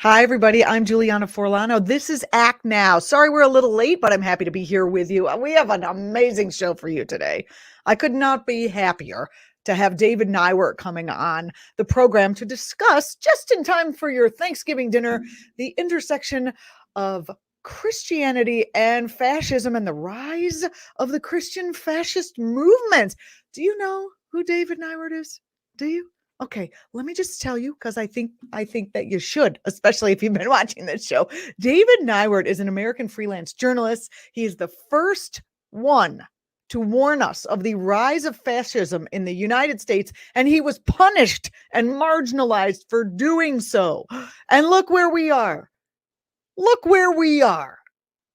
Hi, everybody. I'm Julianna Forlano. This is actNOW. Sorry we're a little late, but I'm happy to be here with you. We have an amazing show for you today. I could not be happier to have David Neiwert coming on the program to discuss, just in time for your Thanksgiving dinner, the intersection of Christianity and fascism and the rise of the Christian fascist movement. Do you know who David Neiwert is? Do you? Okay, let me just tell you, because I think that you should, especially if you've been watching this show. David Neiwert is an American freelance journalist. He is the first one to warn us of the rise of fascism in the United States, and he was punished and marginalized for doing so. And look where we are. Look where we are.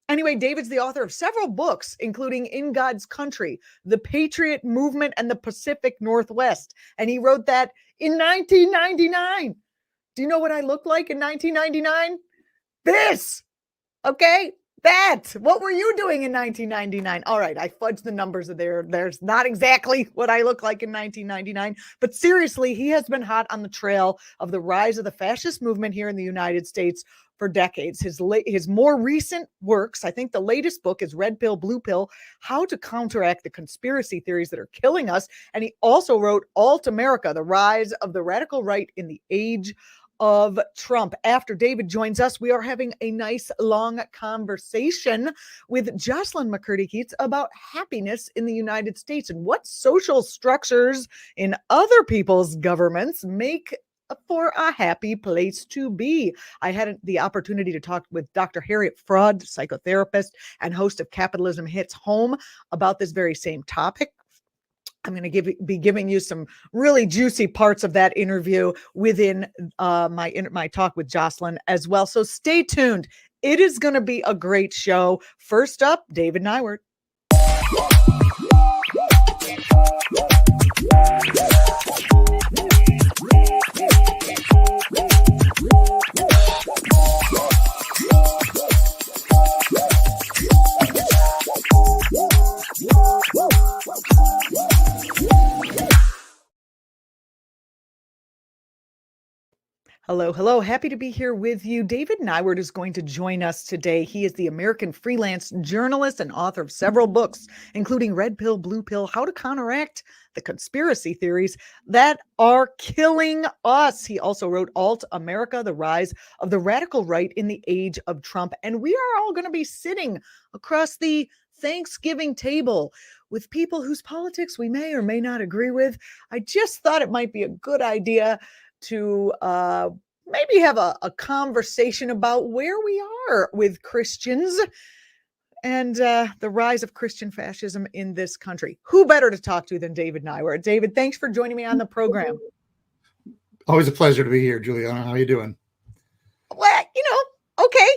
Anyway, David's the author of several books, including In God's Country, The Patriot Movement, and the Pacific Northwest. And he wrote that in 1999. Do you know what I looked like in 1999? This. Okay? That. What were you doing in 1999? All right, I fudged the numbers there. There's not exactly what I look like in 1999. But seriously, he has been hot on the trail of the rise of the fascist movement here in the United States for decades. His more recent works, I think the latest book is Red Pill, Blue Pill, How to Counteract the Conspiracy Theories That Are Killing Us. And he also wrote Alt America, The Rise of the Radical Right in the Age of Trump. After David joins us, we are having a nice long conversation with Jocelyn McCurdy-Keats about happiness in the United States and what social structures in other people's governments make for a happy place to be. I had the opportunity to talk with Dr. Harriet Fraud, psychotherapist and host of Capitalism Hits Home, about this very same topic. I'm going to be giving you some really juicy parts of that interview within my talk with Jocelyn as well. So stay tuned. It is going to be a great show. First up, David Neiwert. Hello. Happy to be here with you. David Neiwert is going to join us today. He is the American freelance journalist and author of several books, including Red Pill, Blue Pill, How to Counteract the Conspiracy Theories That Are Killing Us. He also wrote Alt America, The Rise of the Radical Right in the Age of Trump. And we are all going to be sitting across the Thanksgiving table with people whose politics we may or may not agree with. I just thought it might be a good idea to maybe have a conversation about where we are with Christians and the rise of Christian fascism in this country. Who better to talk to than David Neiwert? David, thanks for joining me on the program. Always a pleasure to be here, Juliana. How are you doing? Well, okay.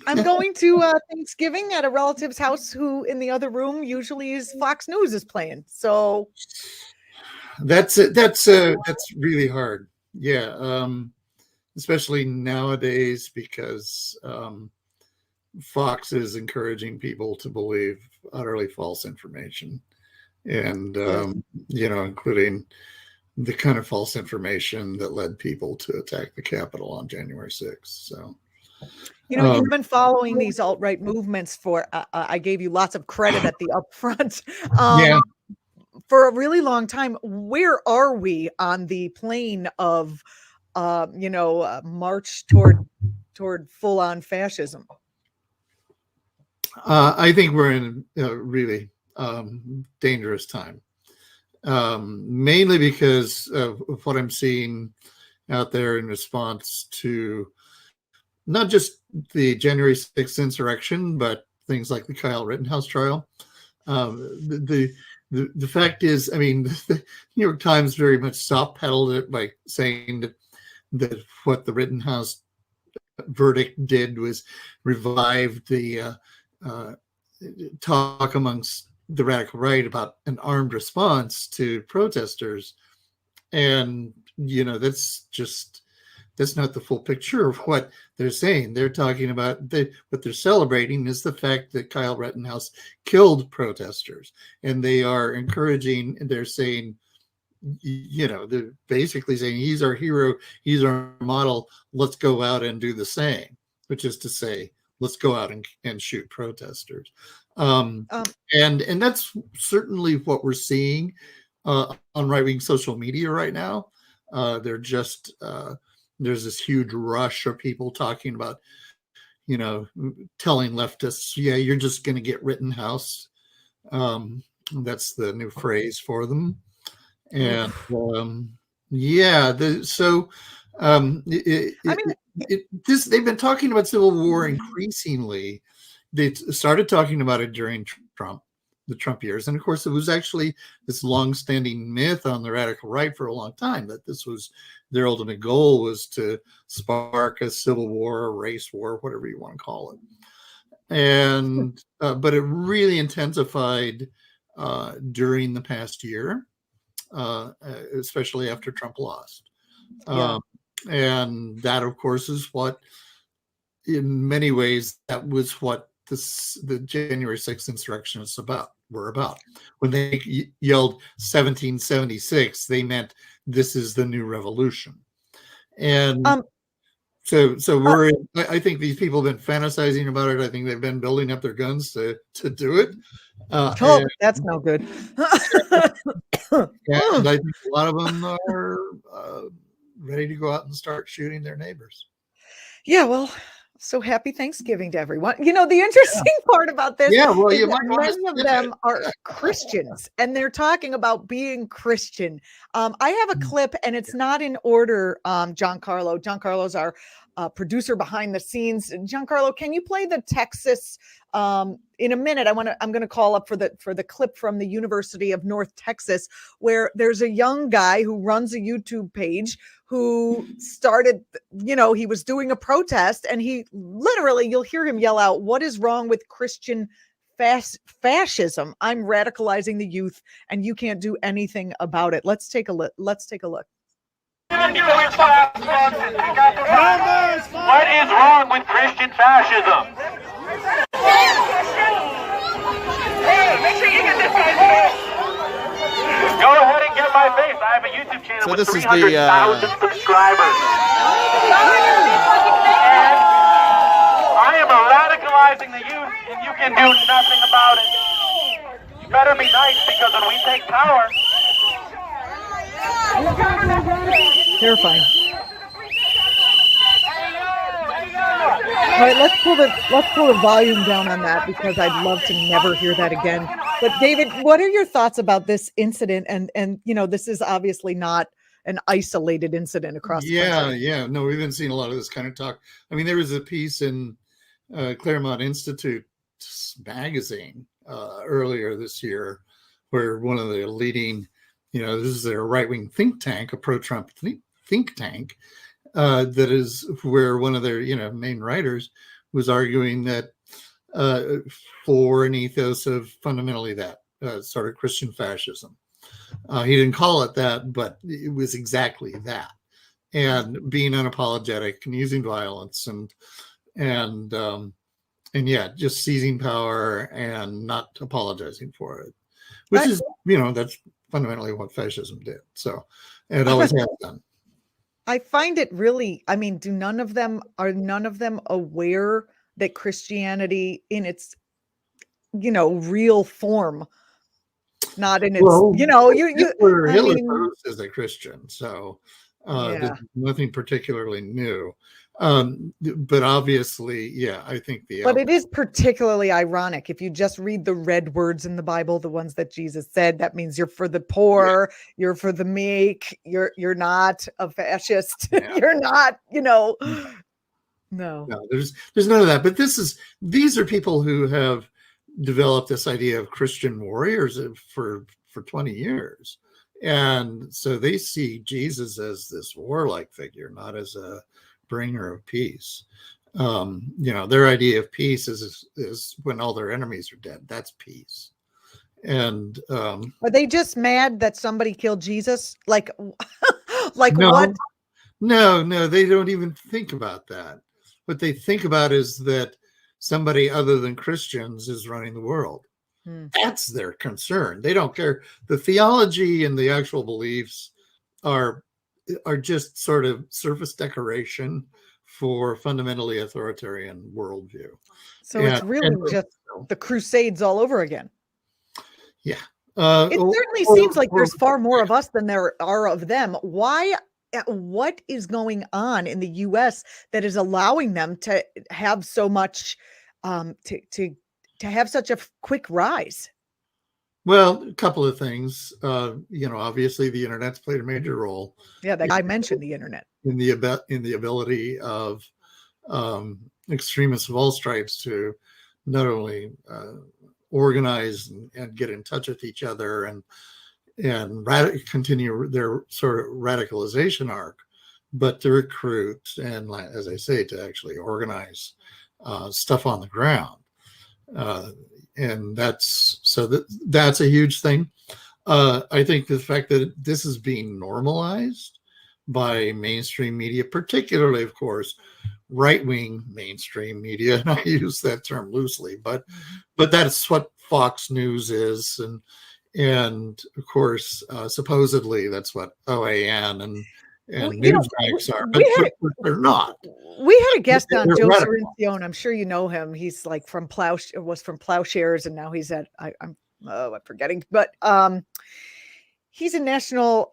I'm going to Thanksgiving at a relative's house who in the other room usually is Fox News is playing. So that's really hard. Yeah. Especially nowadays because Fox is encouraging people to believe utterly false information and, including the kind of false information that led people to attack the Capitol on January 6th. So, you've been following these alt-right movements for, I gave you lots of credit at the upfront. For a really long time. Where are we on the plane of, march toward full-on fascism? I think we're in a really dangerous time, mainly because of what I'm seeing out there in response to not just the January 6th insurrection, but things like the Kyle Rittenhouse trial. The fact is, I mean, the New York Times very much soft pedaled it by saying that what the Rittenhouse verdict did was revive the talk amongst the radical right about an armed response to protesters. And, that's not the full picture of what they're saying. They're talking about what they're celebrating is the fact that Kyle Rittenhouse killed protesters, and they are encouraging. And they're saying they're basically saying he's our hero, he's our model. Let's go out and do the same, which is to say, let's go out and shoot protesters. And that's certainly what we're seeing on right-wing social media right now. They're just there's this huge rush of people talking about, telling leftists, yeah, you're just going to get Rittenhouse. That's the new phrase for them. And they've been talking about civil war increasingly. They started talking about it during the Trump years. And of course, it was actually this long-standing myth on the radical right for a long time that this was their ultimate goal, was to spark a civil war, a race war, whatever you want to call it. And but it really intensified during the past year, especially after Trump lost. And that, of course, is what, in many ways, that was what the January 6th insurrectionists were about. When they yelled 1776, they meant this is the new revolution. And so we're. I think these people have been fantasizing about it. I think they've been building up their guns to do it. That's no good. And I think a lot of them are ready to go out and start shooting their neighbors. Yeah, well, so happy Thanksgiving to everyone. The interesting part about this is that many of them are Christians, and they're talking about being Christian. I have a clip, and it's not in order, Giancarlo. Giancarlo's our producer behind the scenes. Giancarlo, can you play the Texas in a minute? I'm going to call up for the clip from the University of North Texas, where there's a young guy who runs a YouTube page who started, he was doing a protest, and he literally, you'll hear him yell out, "What is wrong with Christian fascism? I'm radicalizing the youth, and you can't do anything about it." Let's take a look. What is wrong with Christian fascism? Hey, make sure you get this guy. Go ahead and get my face. I have a YouTube channel with 300,000 subscribers. And I am radicalizing the youth, and you can do nothing about it. You better be nice, because when we take power... Terrifying. All right, let's pull the volume down on that, because I'd love to never hear that again. But David, what are your thoughts about this incident? And this is obviously not an isolated incident across the country. Yeah. No, we've been seeing a lot of this kind of talk. I mean, there was a piece in Claremont Institute magazine earlier this year where one of the leading, this is their right-wing think tank, a pro-Trump think tank, that is where one of their main writers was arguing that for an ethos of fundamentally that sort of Christian fascism. He didn't call it that, but it was exactly that, and being unapologetic and using violence and just seizing power and not apologizing for it, which is that's fundamentally what fascism did. So it always has done. I find it really, are none of them aware that Christianity in its, real form, not in its, Hitler is a Christian, so there's nothing particularly new. But obviously, I think but it is particularly ironic. If you just read the red words in the Bible, the ones that Jesus said, that means you're for the poor, you're for the meek, you're not a fascist, you're not, No, there's none of that. But these are people who have developed this idea of Christian warriors for 20 years. And so they see Jesus as this warlike figure, not as a bringer of peace. Their idea of peace is when all their enemies are dead. That's peace. And are they just mad that somebody killed Jesus? Like no, what? No, they don't even think about that. What they think about is that somebody other than Christians is running the world. That's their concern. They don't care. The theology and the actual beliefs are just sort of surface decoration for fundamentally authoritarian worldview. So it's really just the Crusades all over again. Yeah. It certainly seems like there's far more of us than there are of them. Why? What is going on in the U.S. that is allowing them to have so much, to have such a quick rise? Well, a couple of things. Obviously the internet's played a major role. Yeah, that guy mentioned the internet in the ability of extremists of all stripes to not only organize and get in touch with each other and continue their sort of radicalization arc, but to recruit and, as I say, to actually organize stuff on the ground. And that's a huge thing. I think the fact that this is being normalized by mainstream media, particularly, of course, right-wing mainstream media, and I use that term loosely, but that's what Fox News is, and of course, supposedly that's what OAN and Newsmax are, but they're not. We had a guest on, Joe Cirencione. I'm sure you know him. He's like was from Plowshares, and now he's at I'm forgetting, but he's a national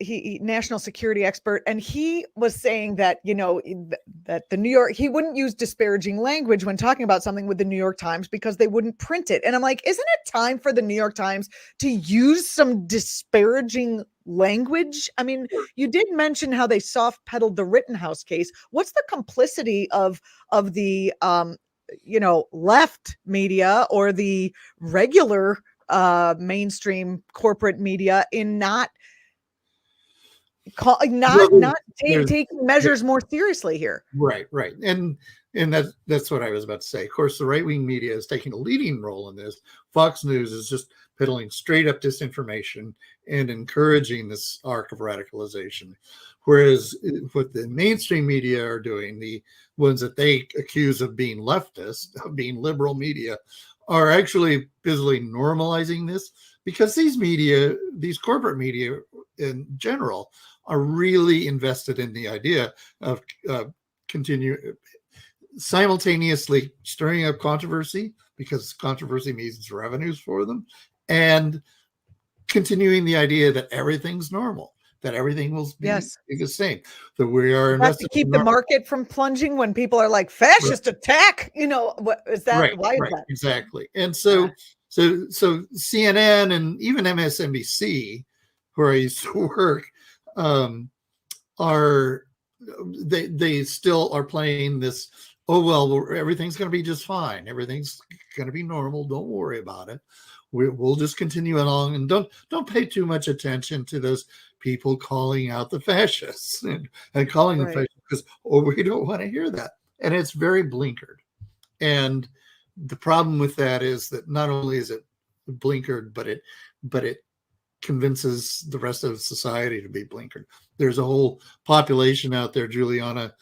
security expert, and he was saying that that the New York, he wouldn't use disparaging language when talking about something with the New York Times because they wouldn't print it. And I'm like, isn't it time for the New York Times to use some disparaging language? I mean, you did mention how they soft pedaled the Rittenhouse case. What's the complicity of the left media or the regular mainstream corporate media in not taking measures more seriously here? Right. And that's what I was about to say. Of course, the right-wing media is taking a leading role in this. Fox News is just peddling straight up disinformation and encouraging this arc of radicalization. Whereas what the mainstream media are doing, the ones that they accuse of being leftist, of being liberal media, are actually busily normalizing this, because these corporate media in general are really invested in the idea of simultaneously stirring up controversy, because controversy means revenues for them, and continuing the idea that everything's normal, that everything will be the same, that we are invested to keep the market from plunging when people are like fascist attack. What is that? Right, why is right, that? Exactly. And so CNN and even MSNBC, where I used to work, they still are playing this, everything's going to be just fine, everything's going to be normal, don't worry about it, we'll just continue along, and don't pay too much attention to those people calling out the fascists and calling them fascists, because we don't want to hear that. And it's very blinkered. And the problem with that is that not only is it blinkered, but it convinces the rest of society to be blinkered. There's a whole population out there, Juliana,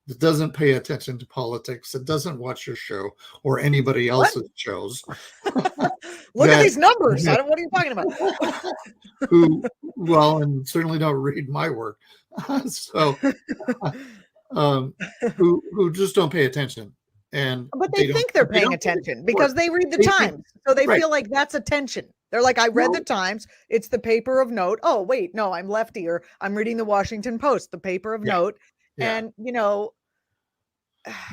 that doesn't pay attention to politics, that doesn't watch your show or anybody else's shows. Look at these numbers. What are you talking about? And certainly don't read my work. So who just don't pay attention. But they think they're paying attention because they read the Times. So they feel like that's attention. They're like, I read the Times. It's the paper of note. Oh, wait, no, I'm lefty, or I'm reading the Washington Post, the paper of note. Yeah. And,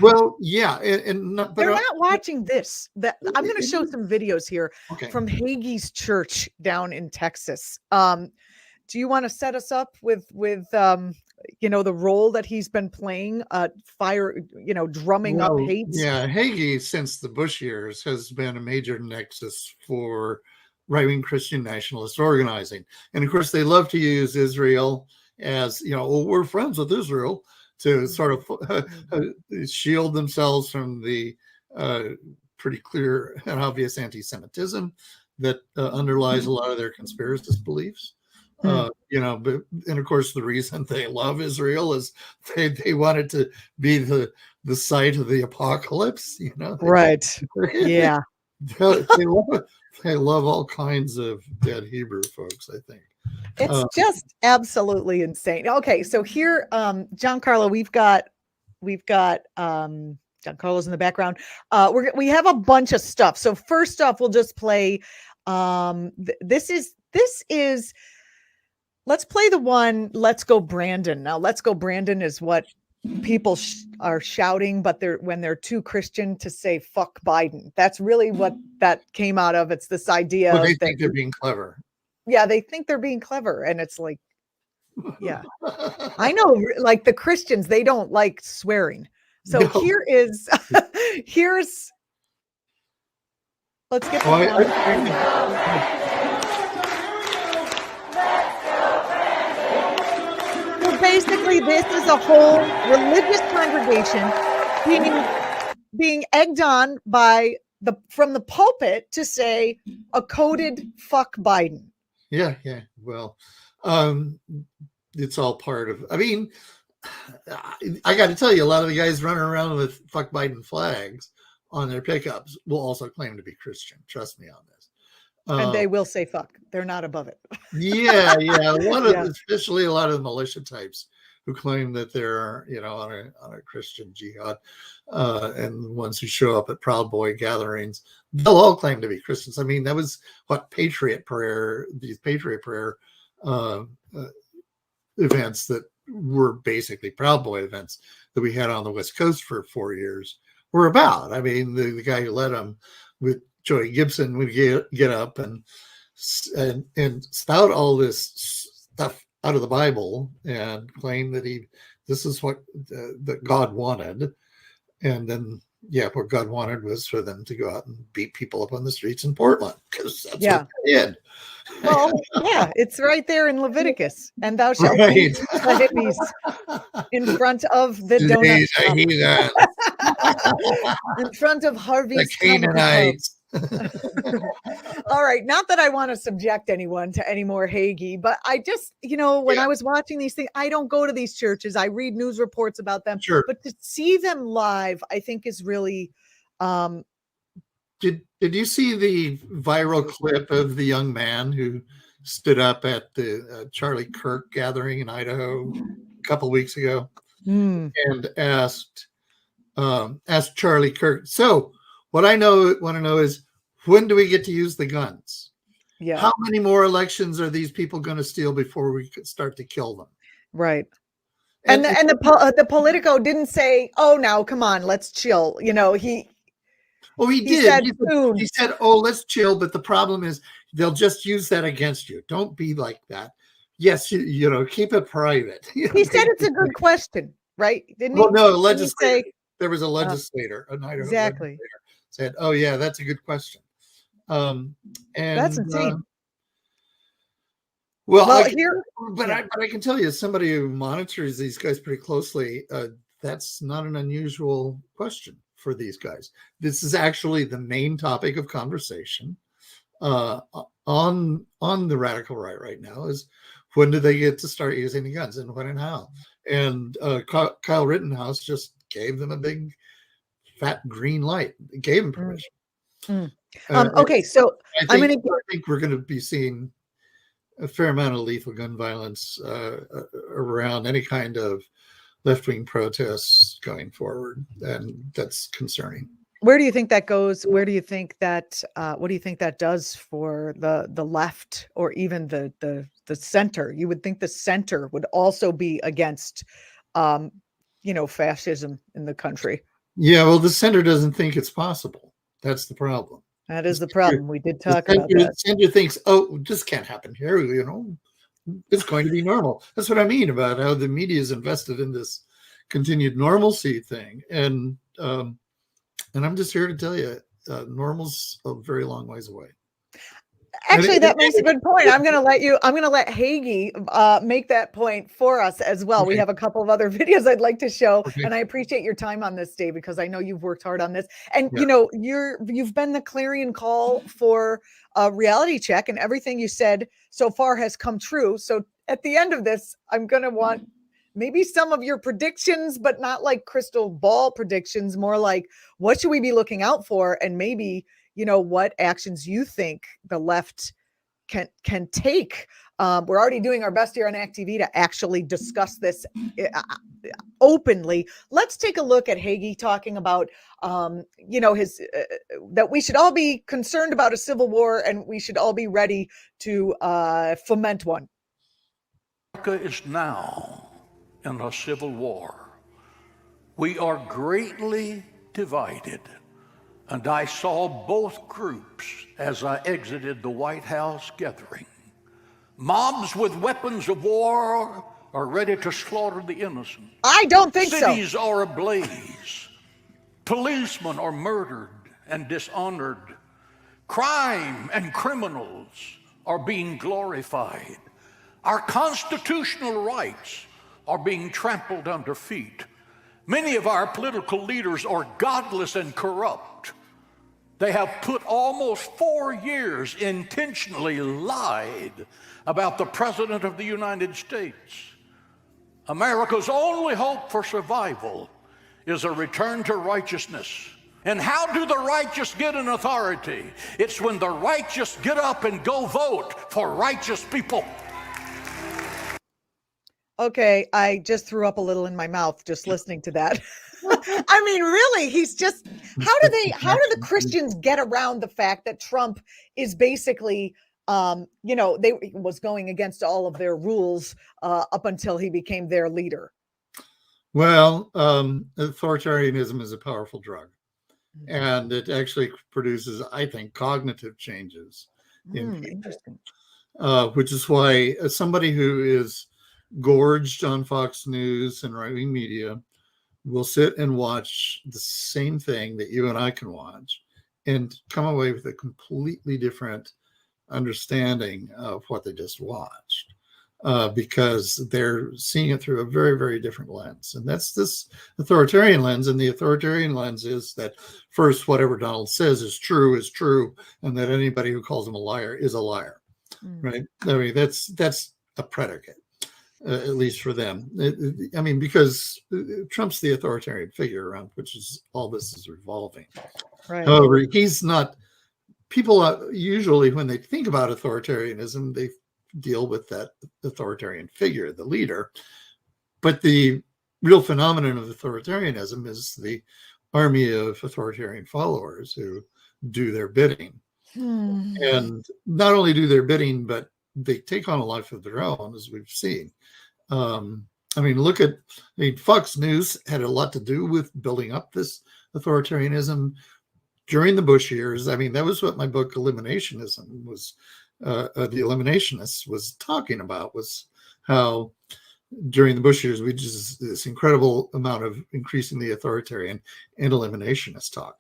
well, yeah. But they're not watching this. I'm going to show some videos here from Hagee's church down in Texas. Do you want to set us up with the role that he's been playing, drumming up hate? Yeah, Hagee, since the Bush years, has been a major nexus for right-wing Christian nationalist organizing. And of course, they love to use Israel as, we're friends with Israel, to sort of shield themselves from the pretty clear and obvious anti-Semitism that underlies a lot of their conspiracist beliefs. And of course, the reason they love Israel is they want it to be the site of the apocalypse, Right. Yeah. they love all kinds of dead Hebrew folks, I think. It's just absolutely insane. Okay, so here, Giancarlo, we've got Giancarlo's in the background. We have a bunch of stuff. So first off, we'll just play. This is. Let's play the one. Let's go, Brandon. Now, let's go, Brandon is what people are shouting, but when they're too Christian to say "fuck Biden." That's really what that came out of. It's this idea. Well, they think they're being clever. Yeah, they think they're being clever, and it's like, yeah, I know. Like the Christians, they don't like swearing. So No. here's. Let's get. Basically, this is a whole religious congregation being egged on from the pulpit to say a coded "fuck Biden." Yeah. Well, it's all part of. I mean, I got to tell you, a lot of the guys running around with "fuck Biden" flags on their pickups will also claim to be Christian. Trust me on this. And they will say "fuck." They're not above it. Yeah. Especially a lot of the militia types who claim that they're, on a Christian jihad, and the ones who show up at Proud Boy gatherings, they'll all claim to be Christians. I mean, that was what these Patriot Prayer events that were basically Proud Boy events that we had on the West Coast for 4 years were about. I mean, the guy who led them with Joey Gibson would get up and spout all this stuff out of the Bible and claim that this is what that God wanted, and then what God wanted was for them to go out and beat people up on the streets in Portland, because that's what they did. Well, yeah, it's right there in Leviticus, and thou shalt beat the hippies in front of the donut shop. In front of Harvey's the Canaanites. All right, not that I want to subject anyone to any more Hagee, but I just, when I was watching these things, I don't go to these churches. I read news reports about them, sure, but to see them live, I think is really. Did you see the viral clip of the young man who stood up at the Charlie Kirk gathering in Idaho a couple of weeks ago and asked Charlie Kirk, so what I want to know is, when do we get to use the guns? Yeah. How many more elections are these people going to steal before we could start to kill them? Right. And the Politico didn't say, "Oh, now come on, let's chill." He did. He said, "Oh, let's chill." But the problem is, they'll just use that against you. Don't be like that. Yes, keep it private. He said it's a good question, right? Didn't he? Well, no, legislator. There was a legislator, an Idaho exactly. legislator, said, "Oh yeah, that's a good question." And that's insane. I can tell you, as somebody who monitors these guys pretty closely, that's not an unusual question for these guys. This is actually the main topic of conversation on the radical right now, is when do they get to start using the guns, and when and how. And Kyle Rittenhouse just gave them a big fat green light. It gave him permission. Okay, so I think we're going to be seeing a fair amount of lethal gun violence around any kind of left-wing protests going forward, and that's concerning. Where do you think that goes? Where do you think that? What do you think that does for the left, or even the center? You would think the center would also be against, fascism in the country. Yeah, well, the center doesn't think it's possible. That's the problem. That is the problem. We did talk about that. The center thinks, "Oh, this can't happen here. It's going to be normal." That's what I mean about how the media is invested in this continued normalcy thing, and I'm just here to tell you, normal's a very long ways away. Actually, that makes a good point. I'm going to let Hagee make that point for us as well. Okay. We have a couple of other videos I'd like to show, and I appreciate your time on this, Dave, because I know you've worked hard on this. And you've been the clarion call for a reality check, and everything you said so far has come true. So at the end of this, I'm going to want maybe some of your predictions, but not like crystal ball predictions, more like what should we be looking out for, and maybe what actions you think the left can take. We're already doing our best here on ActTV to actually discuss this openly. Let's take a look at Hagee talking about, his that we should all be concerned about a civil war and we should all be ready to foment one. America is now in a civil war. We are greatly divided, and I saw both groups as I exited the White House gathering. Mobs with weapons of war are ready to slaughter the innocent. I don't think so. Cities are ablaze. Policemen are murdered and dishonored. Crime and criminals are being glorified. Our constitutional rights are being trampled under feet. Many of our political leaders are godless and corrupt. They have put almost 4 years intentionally lied about the President of the United States. America's only hope for survival is a return to righteousness. And how do the righteous get an authority? It's when the righteous get up and go vote for righteous people. Okay, I just threw up a little in my mouth just listening to that. I mean, really, he's just, how do the Christians get around the fact that Trump is basically, they was going against all of their rules up until he became their leader? Well, authoritarianism is a powerful drug, and it actually produces, I think, cognitive changes in people, which is why somebody who is gorged on Fox News and right-wing media will sit and watch the same thing that you and I can watch and come away with a completely different understanding of what they just watched, because they're seeing it through a very, very different lens. And that's this authoritarian lens. And the authoritarian lens is that first, whatever Donald says is true, and that anybody who calls him a liar is a liar, right? I mean, that's a predicate. At least for them. Because Trump's the authoritarian figure around which is all this is revolving. Right. However, he's not. People usually, when they think about authoritarianism, they deal with that authoritarian figure, the leader. But the real phenomenon of authoritarianism is the army of authoritarian followers who do their bidding. And not only do their bidding, but they take on a life of their own, as we've seen. Fox News had a lot to do with building up this authoritarianism during the Bush years. I mean, that was what my book Eliminationism was, the Eliminationists was talking about, was how during the Bush years, we just this incredible amount of increasingly authoritarian and eliminationist talk.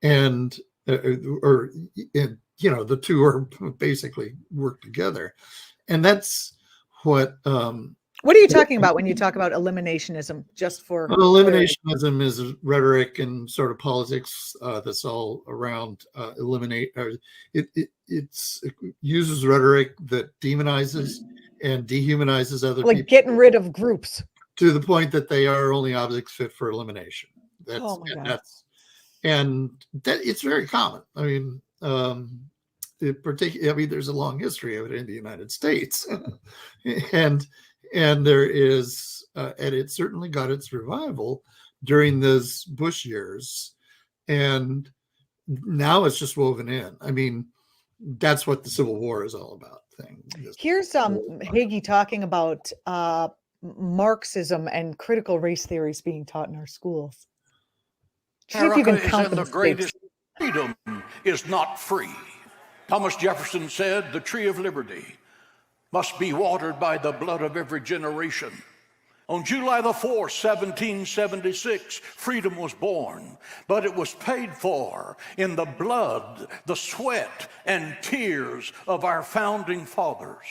And, the two are basically work together. And that's what are you talking about when you talk about eliminationism? Just for eliminationism is rhetoric and sort of politics that's all around eliminate. It uses rhetoric that demonizes and dehumanizes other people, like getting rid of groups to the point that they are only objects fit for elimination. And that it's very common. I mean, there's a long history of it in the United States, and there is, and it certainly got its revival during those Bush years, and now it's just woven in. I mean, that's what the Civil War is all about. Here's Hagee talking about Marxism and critical race theories being taught in our schools. America is in the greatest freedom is not free. Thomas Jefferson said the tree of liberty must be watered by the blood of every generation. On July the 4th, 1776, freedom was born, but it was paid for in the blood, the sweat, and tears of our founding fathers.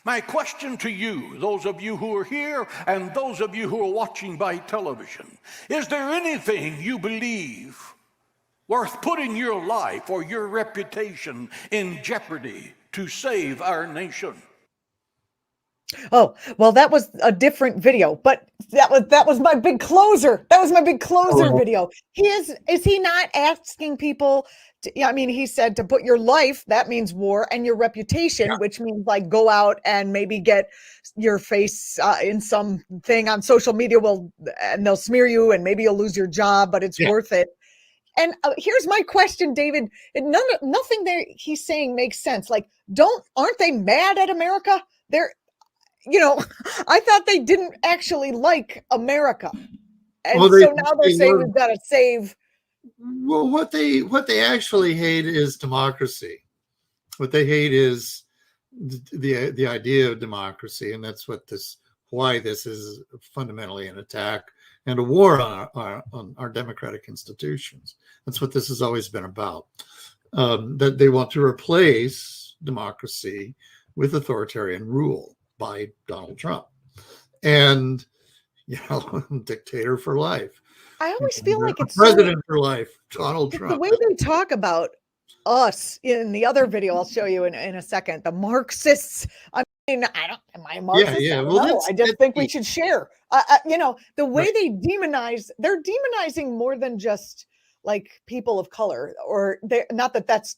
My question to you, those of you who are here and those of you who are watching by television, is there anything you believe worth putting your life or your reputation in jeopardy to save our nation? Oh, well, that was a different video, but that was my big closer. That was my big closer Oh, video. Is he not asking people to, yeah, I mean, he said to put your life, that means war, and your reputation, which means like go out and maybe get your face in something on social media and they'll smear you and maybe you'll lose your job, but it's yeah. worth it. And here's my question, David. Nothing there he's saying makes sense. Like, aren't they mad at America? They're, I thought they didn't actually like America. And Well, so now they're saying were, we've got to save. well, what they actually hate is democracy. What they hate is the idea of democracy, and that's why this is fundamentally an attack and a war on our democratic institutions. That's what this has always been about. That they want to replace democracy with authoritarian rule by Donald Trump, and dictator for life. I always feel like it's president for life, Donald Trump. The way they talk about us in the other video I'll show you in a second, the Marxists. I mean, am I a Marxist? Yeah. Well, I just think we should share. The way they they're demonizing more than just like people of color, or not that that's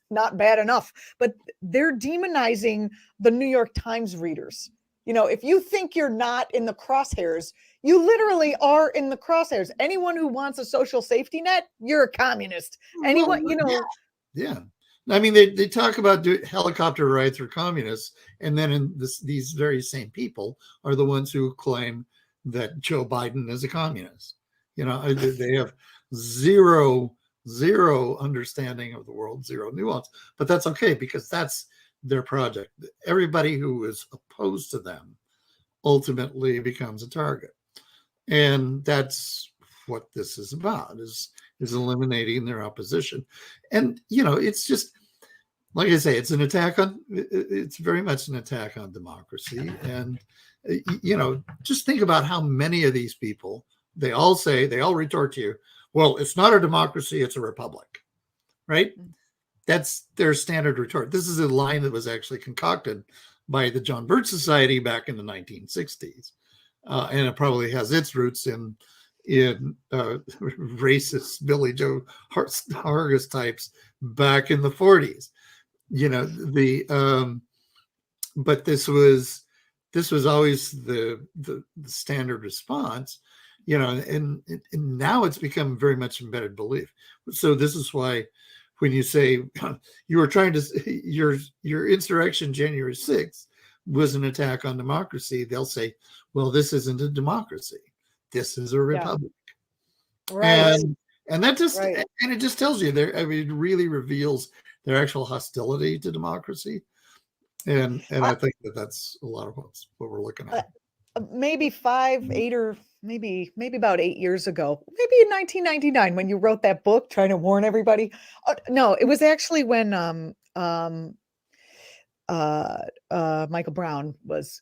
not bad enough, but they're demonizing the New York Times readers. If you think you're not in the crosshairs, you literally are in the crosshairs. Anyone who wants a social safety net, you're a communist. Anyone, Yeah. I mean, they talk about helicopter rights or communists, and then these very same people are the ones who claim that Joe Biden is a communist. They have zero understanding of the world, zero nuance, but that's okay because that's their project. Everybody who is opposed to them ultimately becomes a target, and that's what this is about: is eliminating their opposition. And it's just like I say, it's very much an attack on democracy. And just think about how many of these people, they all retort to you, well, it's not a democracy, it's a republic, right? That's their standard retort. This is a line that was actually concocted by the John Birch Society back in the 1960s. And it probably has its roots in racist Billy Joe Hargis types back in the 40s. But this was always the standard response. And now it's become very much embedded belief. So this is why when you say you were trying to, your insurrection January 6th was an attack on democracy, they'll say, well, this isn't a democracy. This is a republic. Yeah. Right. And that just, and it just tells you it really reveals their actual hostility to democracy. And I think that's a lot of what we're looking at. Maybe 8 or maybe about 8 years ago, maybe in 1999, when you wrote that book trying to warn everybody. No, it was actually when Michael Brown was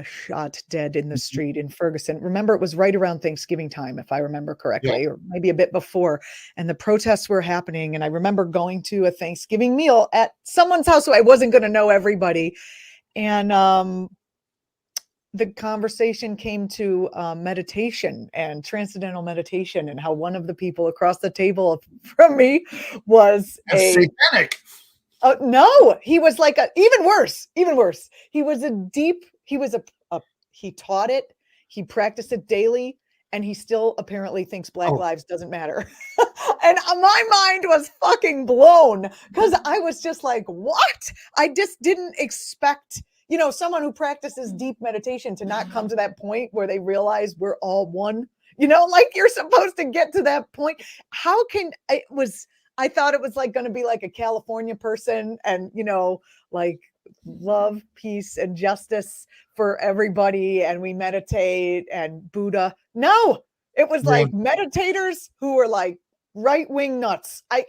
shot dead in the street in Ferguson. Remember, it was right around Thanksgiving time, if I remember correctly, or maybe a bit before. And the protests were happening. And I remember going to a Thanksgiving meal at someone's house, so I wasn't going to know everybody. And the conversation came to meditation and transcendental meditation, and how one of the people across the table from me was satanic. No, he was like even worse. He was he taught it, he practiced it daily, and he still apparently thinks Black lives doesn't matter. And my mind was fucking blown, because I was just like, what? I just didn't expect, someone who practices deep meditation to not come to that point where they realize we're all one, like you're supposed to get to that point. I thought it was like going to be like a California person and, like love, peace, and justice for everybody. And we meditate and Buddha. No, it was like meditators who were like right-wing nuts. It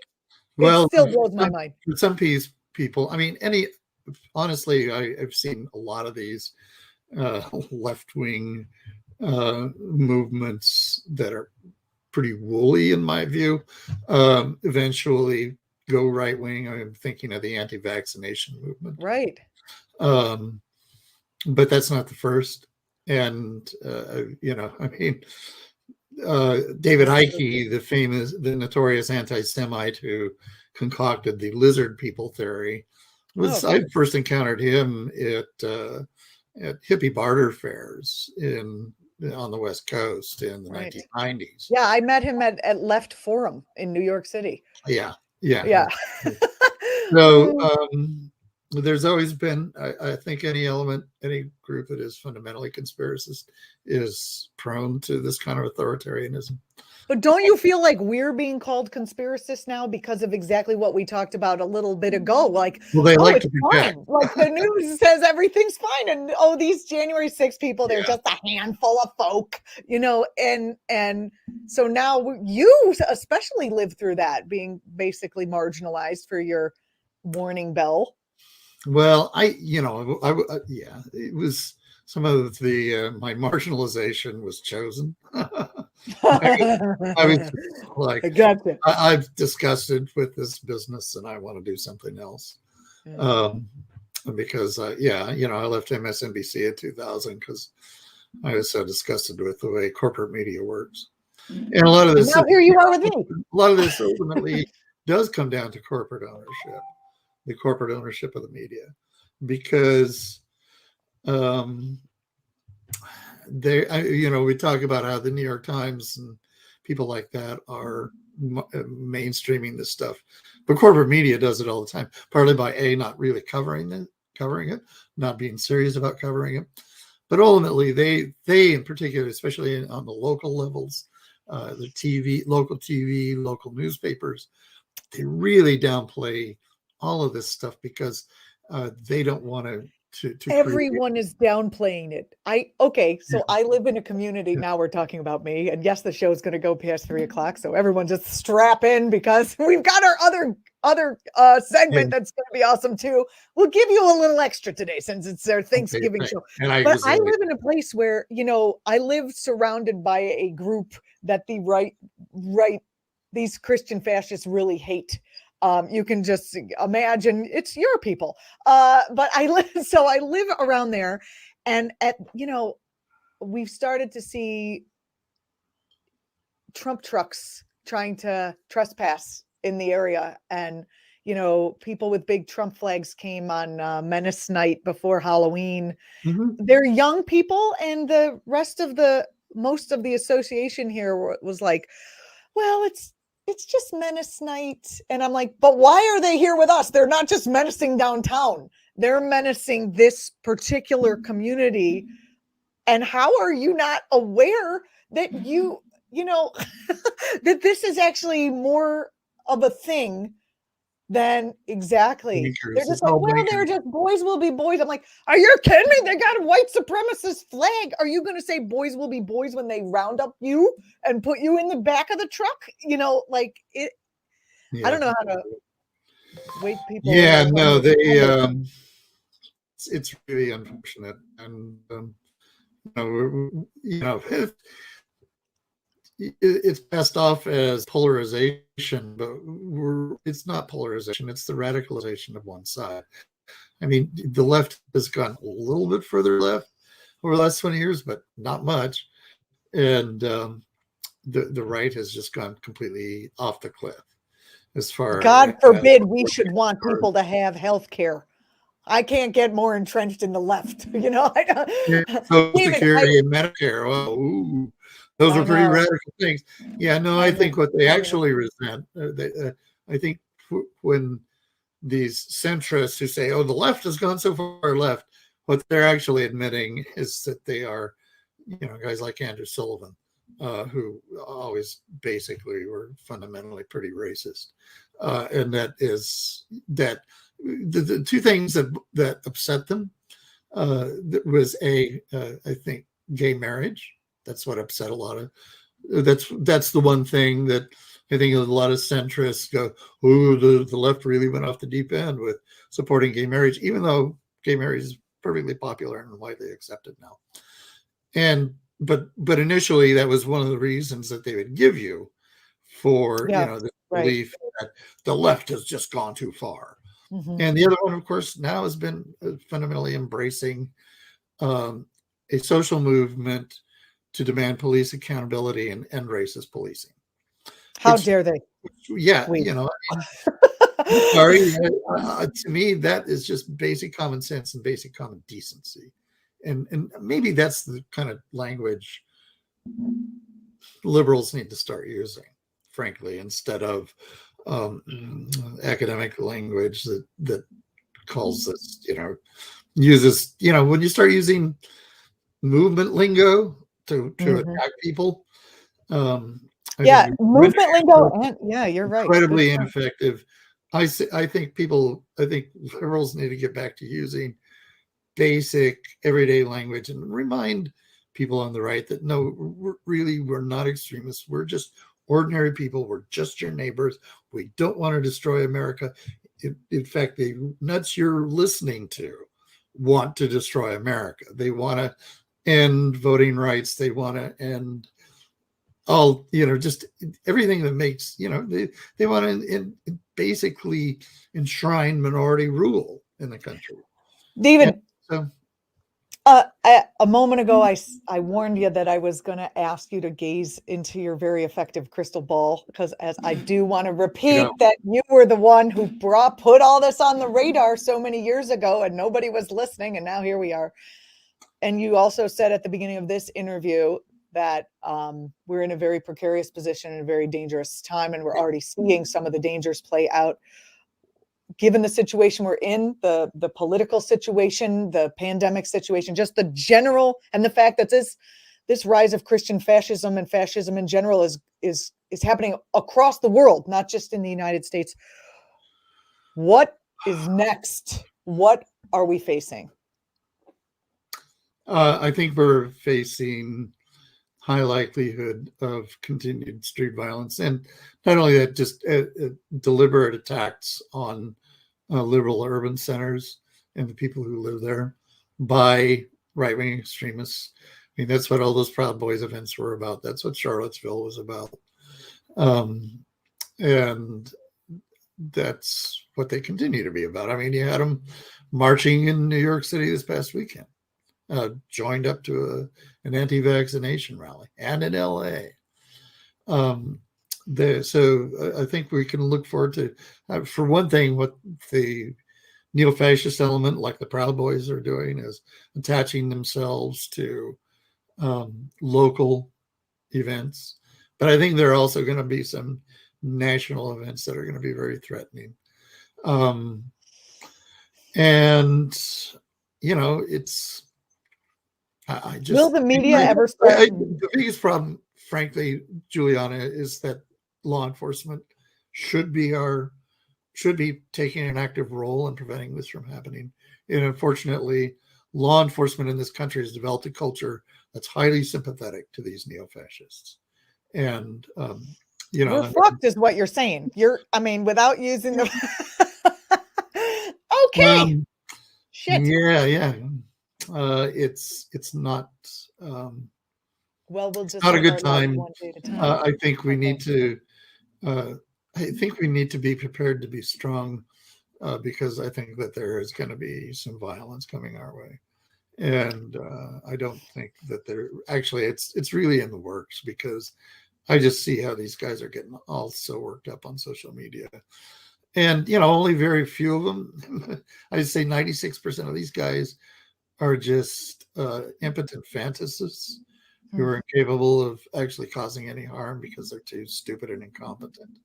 still blows my mind. For some people, I mean, honestly, I've seen a lot of these left-wing movements that are pretty woolly in my view, eventually go right wing. I'm thinking of the anti-vaccination movement. Right. but that's not the first. And I mean, David Icke, the notorious anti-Semite who concocted the lizard people theory, I first encountered him at hippie barter fairs on the West Coast in the 1990s. Yeah, I met him at Left Forum in New York City. Yeah. So there's always been, I think, any group that is fundamentally conspiracist is prone to this kind of authoritarianism. But don't you feel like we're being called conspiracists now because of exactly what we talked about a little bit ago? Like, well, they like to be fine. Like the news says everything's fine, and these January 6 people, they're just a handful of folk, and so now you especially live through that, being basically marginalized for your warning bell. Well, it was some of my marginalization was chosen. I was like, I'm disgusted with this business and I want to do something else. Because I left MSNBC in 2000 because I was so disgusted with the way corporate media works. And a lot of this, now here you are with me. A lot of this ultimately does come down to corporate ownership, the corporate ownership of the media, because we talk about how the New York Times and people like that are mainstreaming this stuff, but corporate media does it all the time, partly by not really covering it, not being serious about covering it, but ultimately they in particular, especially on the local levels, the local newspapers, they really downplay all of this stuff because they don't want to everyone is downplaying it. So I live in a community. Now we're talking about me, and yes, the show is going to go past 3:00, so everyone just strap in because we've got our other segment that's going to be awesome too. We'll give you a little extra today since it's their Thanksgiving show. But I live in a place where I live surrounded by a group that the right these Christian fascists really hate. You can just imagine it's your people. But I live around there, and we've started to see Trump trucks trying to trespass in the area. And, people with big Trump flags came on Menace night before Halloween. Mm-hmm. They're young people, and the rest of most of the association here was like, well, it's just Menace night. And I'm like, but why are they here with us? They're not just menacing downtown. They're menacing this particular community. And how are you not aware that that this is actually more of a thing than exactly. They're just like, well, they're just boys will be boys. I'm like, are you kidding me? They got a white supremacist flag. Are you going to say boys will be boys when they round up you and put you in the back of the truck? Like it. Yeah. I don't know how to wake people. Yeah, no, it's really unfortunate, and it's passed off as polarization, but it's not polarization. It's the radicalization of one side. I mean, the left has gone a little bit further left over the last 20 years, but not much. And the right has just gone completely off the cliff. As far God forbid we should want people to have health care. I can't get more entrenched in the left, Social Security and Medicare. Oh, ooh. Those are pretty radical things. Yeah, no, I think what they actually resent, I think when these centrists who say, oh, the left has gone so far left, what they're actually admitting is that they are, guys like Andrew Sullivan, who always basically were fundamentally pretty racist. And that the two things that upset them was I think gay marriage. That's what upset a lot of. That's the one thing that I think a lot of centrists go, oh, the left really went off the deep end with supporting gay marriage, even though gay marriage is perfectly popular and widely accepted now. But initially that was one of the reasons that they would give you for the belief that the left has just gone too far. Mm-hmm. And the other one, of course, now has been fundamentally embracing a social movement to demand police accountability and end racist policing. How dare they? Yeah, Wait. you know, sorry. To me, that is just basic common sense and basic common decency, and maybe that's the kind of language liberals need to start using, frankly, instead of academic language that calls this, you know, uses, you know, when you start using movement lingo to attack people. Yeah, movement lingo. Yeah, you're right. Incredibly ineffective. I think liberals need to get back to using basic everyday language and remind people on the right that no, we're not extremists. We're just ordinary people. We're just your neighbors. We don't want to destroy America. In fact, the nuts you're listening to want to destroy America. They want to end voting rights. They want to end all, you know, just everything that makes, you know, they want to basically enshrine minority rule in the country. David, so, a moment ago, I warned you that I was going to ask you to gaze into your very effective crystal ball, because as I do want to repeat that you were the one who put all this on the radar so many years ago and nobody was listening. And now here we are. And you also said at the beginning of this interview that we're in a very precarious position in a very dangerous time. And we're already seeing some of the dangers play out. Given the situation we're in, the political situation, the pandemic situation, just the general, and the fact that this rise of Christian fascism and fascism in general is happening across the world, not just in the United States. What is next? What are we facing? I think we're facing high likelihood of continued street violence, and not only that, just deliberate attacks on liberal urban centers and the people who live there by right-wing extremists. I mean, that's what all those Proud Boys events were about. That's what Charlottesville was about. And that's what they continue to be about. I mean, you had them marching in New York City this past weekend, joined up to an anti-vaccination rally, and in LA. So I think we can look forward to, for one thing, what the neo-fascist element, like the Proud Boys, are doing is attaching themselves to local events. But I think there are also going to be some national events that are going to be very threatening. And, you know, it's, will the media ever start? The biggest problem, frankly, Juliana, is that law enforcement should be taking an active role in preventing this from happening. And unfortunately, law enforcement in this country has developed a culture that's highly sympathetic to these neo-fascists. And you know, we're fucked, is what you're saying. Without using the okay. Shit. Yeah. It's not. Well, we'll just not a good time. One day at a time. I think we need to. I think we need to be prepared to be strong, because I think that there is going to be some violence coming our way, and I don't think that there actually. It's really in the works, because I just see how these guys are getting all so worked up on social media, and you know, only very few of them. I'd say 96% of these guys are just impotent fantasists who are incapable of actually causing any harm because they're too stupid and incompetent.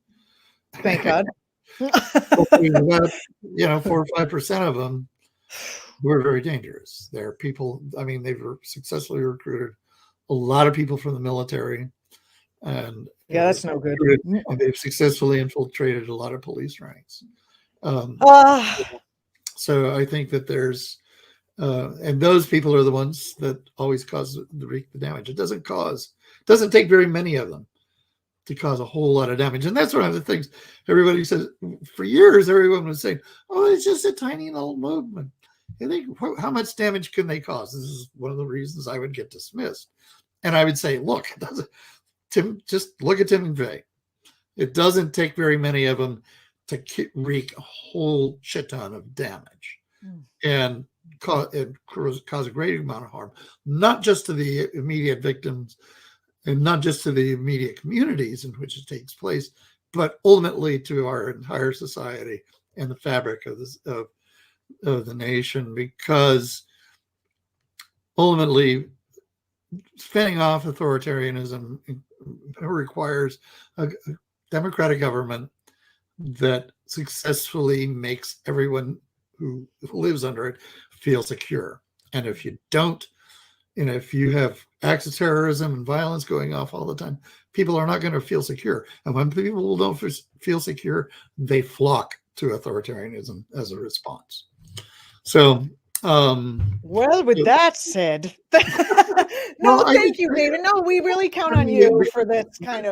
Thank God. About, 4 or 5% of them who are very dangerous. They're people, I mean, they've successfully recruited a lot of people from the military, and that's no good. And they've successfully infiltrated a lot of police ranks. So I think that there's and those people are the ones that always cause the damage. It doesn't take very many of them to cause a whole lot of damage. And that's one of the things everybody says. For years, everyone was saying, oh, it's just a tiny little movement. And how much damage can they cause? This is one of the reasons I would get dismissed. And I would say, look, just look at Tim McVeigh. It doesn't take very many of them to wreak a whole shit ton of damage. And cause a great amount of harm, not just to the immediate victims and not just to the immediate communities in which it takes place, but ultimately to our entire society and the fabric of the nation, because ultimately fending off authoritarianism requires a democratic government that successfully makes everyone who lives under it feel secure. And if you don't, if you have acts of terrorism and violence going off all the time, people are not going to feel secure. And when people don't feel secure, they flock to authoritarianism as a response. So, well, with that said, thank you, David. No, we really count on you for this kind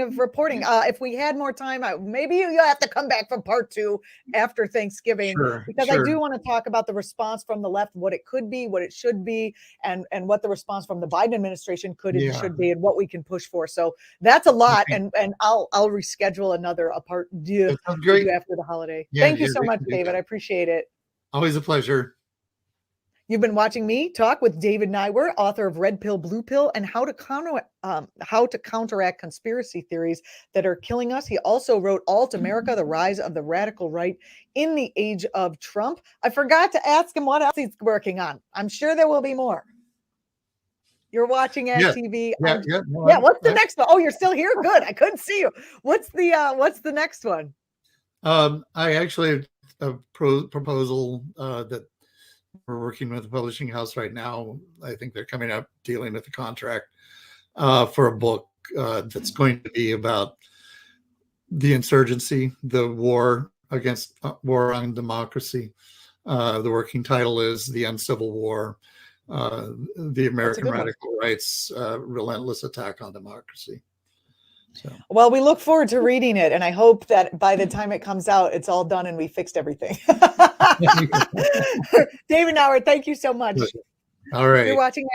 of reporting. If we had more time, maybe you'll have to come back for part 2 after Thanksgiving, because I do want to talk about the response from the left, what it could be, what it should be, and what the response from the Biden administration could and should be, and what we can push for. So that's a lot, and I'll reschedule another part 2 after the holiday. Thank you so much, David. I appreciate it. Always a pleasure. You've been watching me talk with David Neiwert, author of Red Pill, Blue Pill, and how to counteract conspiracy theories that are killing us. He also wrote Alt America, The Rise of the Radical Right in the Age of Trump. I forgot to ask him what else he's working on. I'm sure there will be more. You're watching actTV. What's the next one? Oh, you're still here? Good. I couldn't see you. What's the next one? I actually have a proposal that we're working with the publishing house right now. I think they're coming up dealing with the contract for a book that's going to be about the insurgency, the war on democracy. The working title is The Uncivil War, the American Radical Right's Relentless Attack on Democracy. So. Well, we look forward to reading it, and I hope that by the time it comes out, it's all done and we fixed everything. David Neiwert, thank you so much. All right. You're watching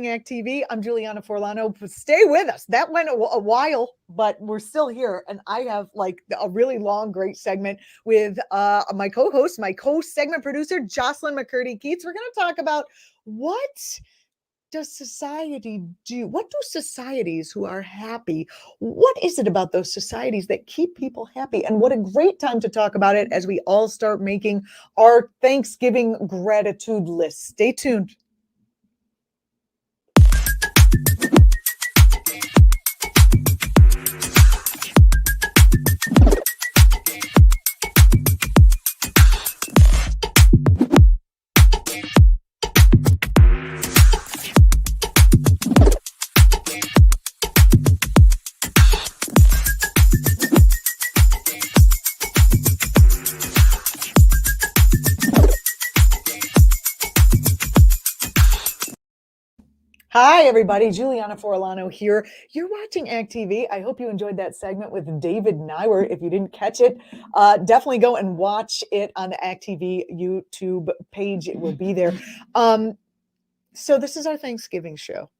actTV. I'm Julianna Forlano. Stay with us. That went a while, but we're still here, and I have like a really long, great segment with my co-host, my co-segment producer, Jocelyn McCurdy-Keats. We're going to talk about what does society do? What do societies who are happy, what is it about those societies that keep people happy? And what a great time to talk about it as we all start making our Thanksgiving gratitude list. Stay tuned. Hi, everybody. Julianna Forlano here. You're watching actTV. I hope you enjoyed that segment with David Neiwert. If you didn't catch it, definitely go and watch it on the actTV YouTube page. It will be there. So this is our Thanksgiving show.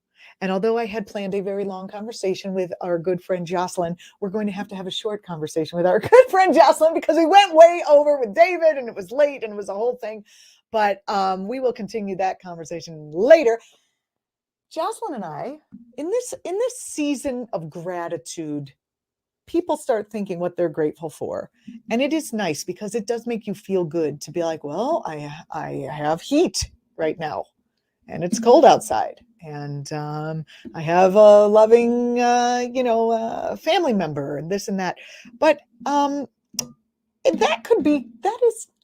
And although I had planned a very long conversation with our good friend Jocelyn, we're going to have a short conversation with our good friend Jocelyn because we went way over with David and it was late and it was a whole thing. But we will continue that conversation later. Jocelyn and I, in this season of gratitude, people start thinking what they're grateful for. And it is nice because it does make you feel good to be like, well, I have heat right now and it's cold outside. And I have a loving, family member and this and that. But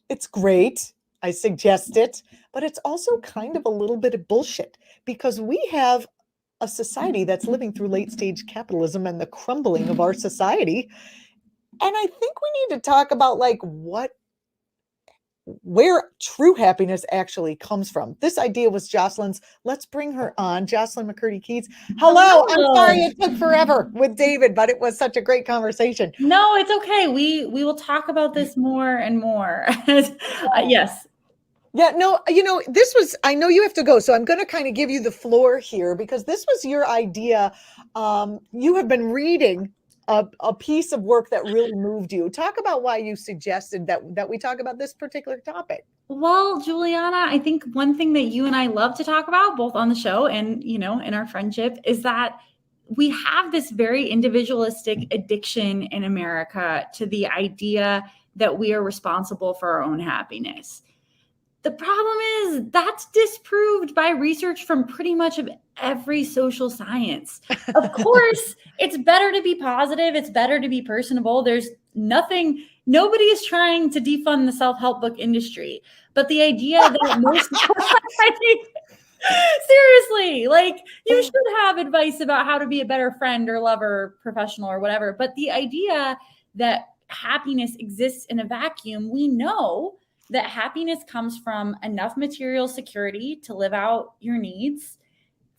it's great. I suggest it, but it's also kind of a little bit of bullshit because we have a society that's living through late stage capitalism and the crumbling of our society. And I think we need to talk about where true happiness actually comes from. This idea was Jocelyn's. Let's bring her on. Jocelyn McCurdy-Keats. Hello. I'm sorry it took forever with David, but it was such a great conversation. No, it's okay. We will talk about this more and more. Yes. Yeah, no, this was, I know you have to go, so I'm going to kind of give you the floor here because this was your idea. You have been reading a piece of work that really moved you. Talk about why you suggested that we talk about this particular topic. Well, Juliana, I think one thing that you and I love to talk about, both on the show and, in our friendship, is that we have this very individualistic addiction in America to the idea that we are responsible for our own happiness. The problem is that's disproved by research from pretty much of every social science. Of course, it's better to be positive. It's better to be personable. There's nobody is trying to defund the self-help book industry. But the idea that most seriously, you should have advice about how to be a better friend or lover, professional or whatever. But the idea that happiness exists in a vacuum, we know that happiness comes from enough material security to live out your needs,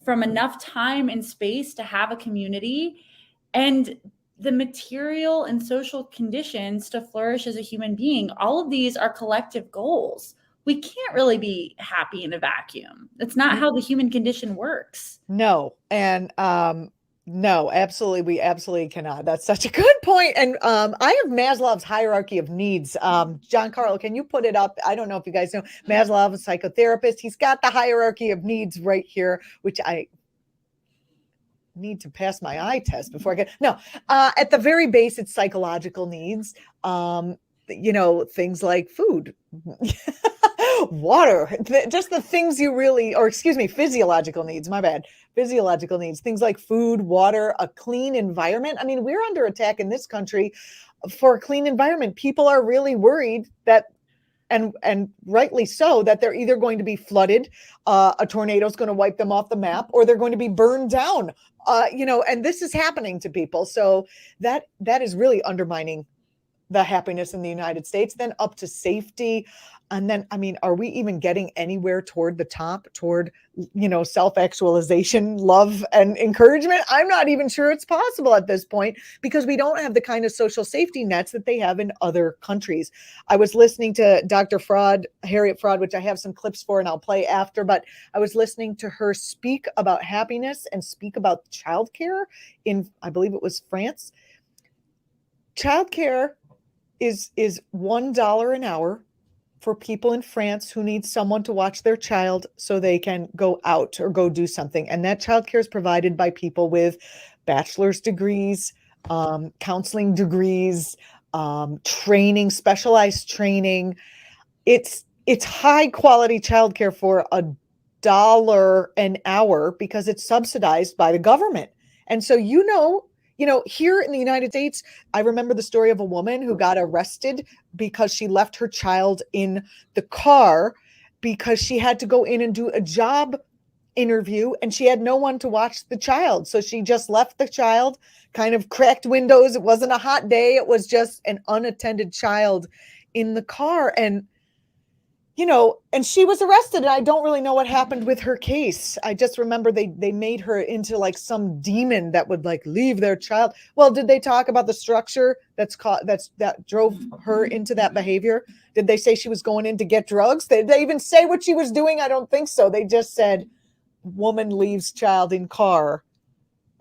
from enough time and space to have a community, and the material and social conditions to flourish as a human being. All of these are collective goals. We can't really be happy in a vacuum. That's not how the human condition works. No. And no, absolutely. We absolutely cannot. That's such a good point. And I have Maslov's hierarchy of needs. John Carl, can you put it up? I don't know if you guys know Maslov, a psychotherapist. He's got the hierarchy of needs right here, which I need to pass my eye test before I get. No, at the very base, it's psychological needs. Things like food, water, just the things you really, or excuse me, physiological needs, my bad. Physiological needs, things like food, water, a clean environment. I mean, we're under attack in this country for a clean environment. People are really worried that, and rightly so, that they're either going to be flooded, a tornado is going to wipe them off the map, or they're going to be burned down, and this is happening to people. So that is really undermining the happiness in the United States. Then up to safety. And then, I mean, are we even getting anywhere toward the top, toward, self-actualization, love, and encouragement? I'm not even sure it's possible at this point, because we don't have the kind of social safety nets that they have in other countries. I was listening to Dr. Harriet Fraud, which I have some clips for and I'll play after, but I was listening to her speak about happiness and speak about childcare in, I believe it was France. Childcare is $1 an hour for people in France who need someone to watch their child so they can go out or go do something. And that childcare is provided by people with bachelor's degrees, counseling degrees, training, specialized training. It's high quality childcare for $1 an hour because it's subsidized by the government. And so, here in the United States, I remember the story of a woman who got arrested because she left her child in the car because she had to go in and do a job interview and she had no one to watch the child. So she just left the child, kind of cracked windows. It wasn't a hot day. It was just an unattended child in the car. And and she was arrested, and I don't really know what happened with her case. I just remember they made her into like some demon that would leave their child. Well, did they talk about the structure that drove her into that behavior? Did they say she was going in to get drugs? Did they even say what she was doing? I don't think so. They just said woman leaves child in car.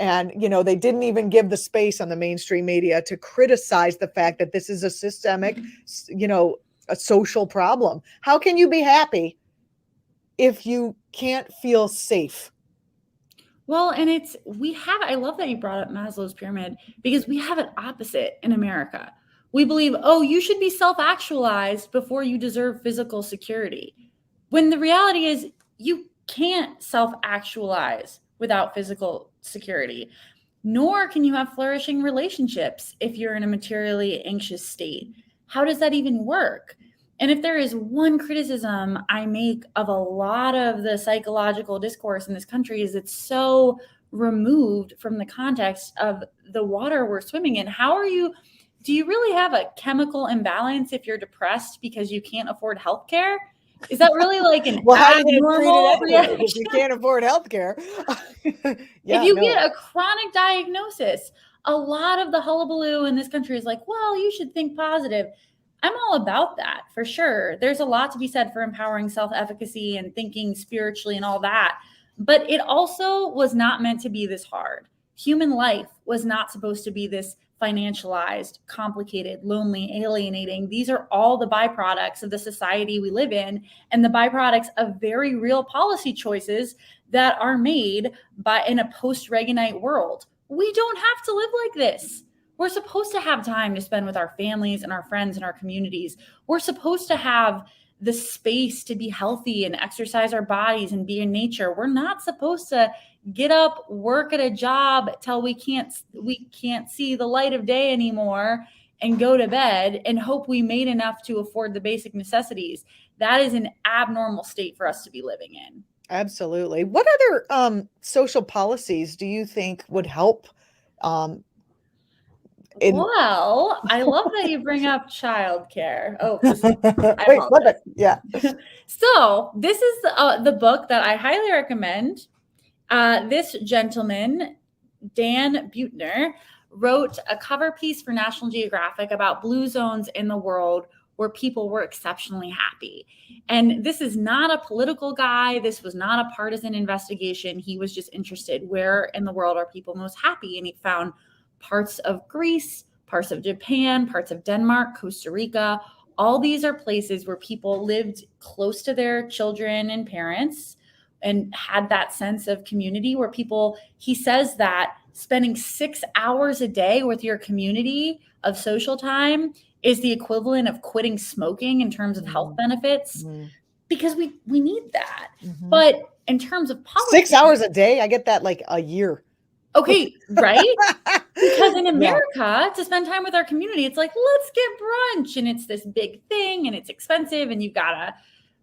And, they didn't even give the space on the mainstream media to criticize the fact that this is a systemic, a social problem. How can you be happy if you can't feel safe? Well, and I love that you brought up Maslow's pyramid, because we have it opposite in America. We believe, you should be self-actualized before you deserve physical security. When the reality is you can't self-actualize without physical security, nor can you have flourishing relationships if you're in a materially anxious state. How does that even work? And if there is one criticism I make of a lot of the psychological discourse in this country, is it's so removed from the context of the water we're swimming in. Do you really have a chemical imbalance if you're depressed because you can't afford healthcare? Is that really like an abnormal reaction? If you can't afford healthcare. If you get a chronic diagnosis, a lot of the hullabaloo in this country is like, well, you should think positive. I'm all about that, for sure. There's a lot to be said for empowering self-efficacy and thinking spiritually and all that. But it also was not meant to be this hard. Human life was not supposed to be this financialized, complicated, lonely, alienating. These are all the byproducts of the society we live in, and the byproducts of very real policy choices that are made in a post-Reaganite world. We don't have to live like this. We're supposed to have time to spend with our families and our friends and our communities. We're supposed to have the space to be healthy and exercise our bodies and be in nature. We're not supposed to get up, work at a job till we can't see the light of day anymore and go to bed and hope we made enough to afford the basic necessities. That is an abnormal state for us to be living in. Absolutely. What other social policies do you think would help? Well, I love that you bring up childcare. Oh, Wait, what? Yeah. So this is the book that I highly recommend. This gentleman, Dan Buettner, wrote a cover piece for National Geographic about blue zones in the world where people were exceptionally happy. And this is not a political guy. This was not a partisan investigation. He was just interested, where in the world are people most happy? And he found parts of Greece, parts of Japan, parts of Denmark, Costa Rica. All these are places where people lived close to their children and parents and had that sense of community, where people, he says that spending 6 hours a day with your community of social time is the equivalent of quitting smoking in terms of health benefits, because we need that. But in terms of policy, 6 hours a day, I get that like a year. Okay, right? Because in America, to spend time with our community, it's like, let's get brunch, and it's this big thing, and it's expensive, and you've got to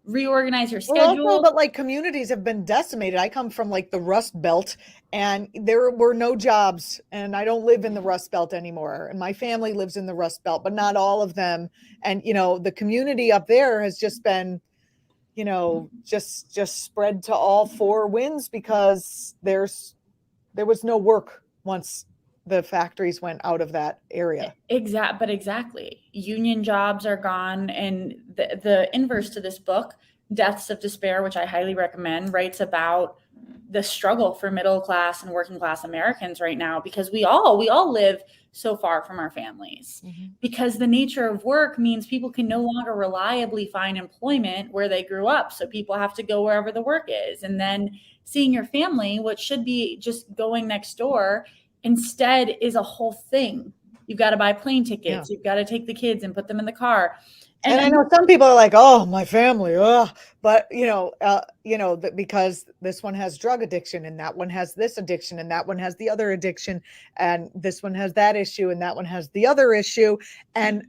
reorganize your schedule. Well, but like communities have been decimated. I come from like the Rust Belt, and there were no jobs, and I don't live in the Rust Belt anymore. And my family lives in the Rust Belt, but not all of them. And, you know, the community up there has just been, you know, just spread to all four winds, because there was no work once the factories went out of that area. Exactly. Union jobs are gone. And the inverse to this book, Deaths of Despair, which I highly recommend, writes about the struggle for middle class and working class Americans right now, because we all live so far from our families, because the nature of work means people can no longer reliably find employment where they grew up. So people have to go wherever the work is. And then seeing your family, what should be just going next door, instead is a whole thing. You've got to buy plane tickets. You've got to take the kids and put them in the car. And I know some people are like, oh, my family, but because this one has drug addiction, and that one has this addiction, and that one has the other addiction, and this one has that issue, and that one has the other issue. And,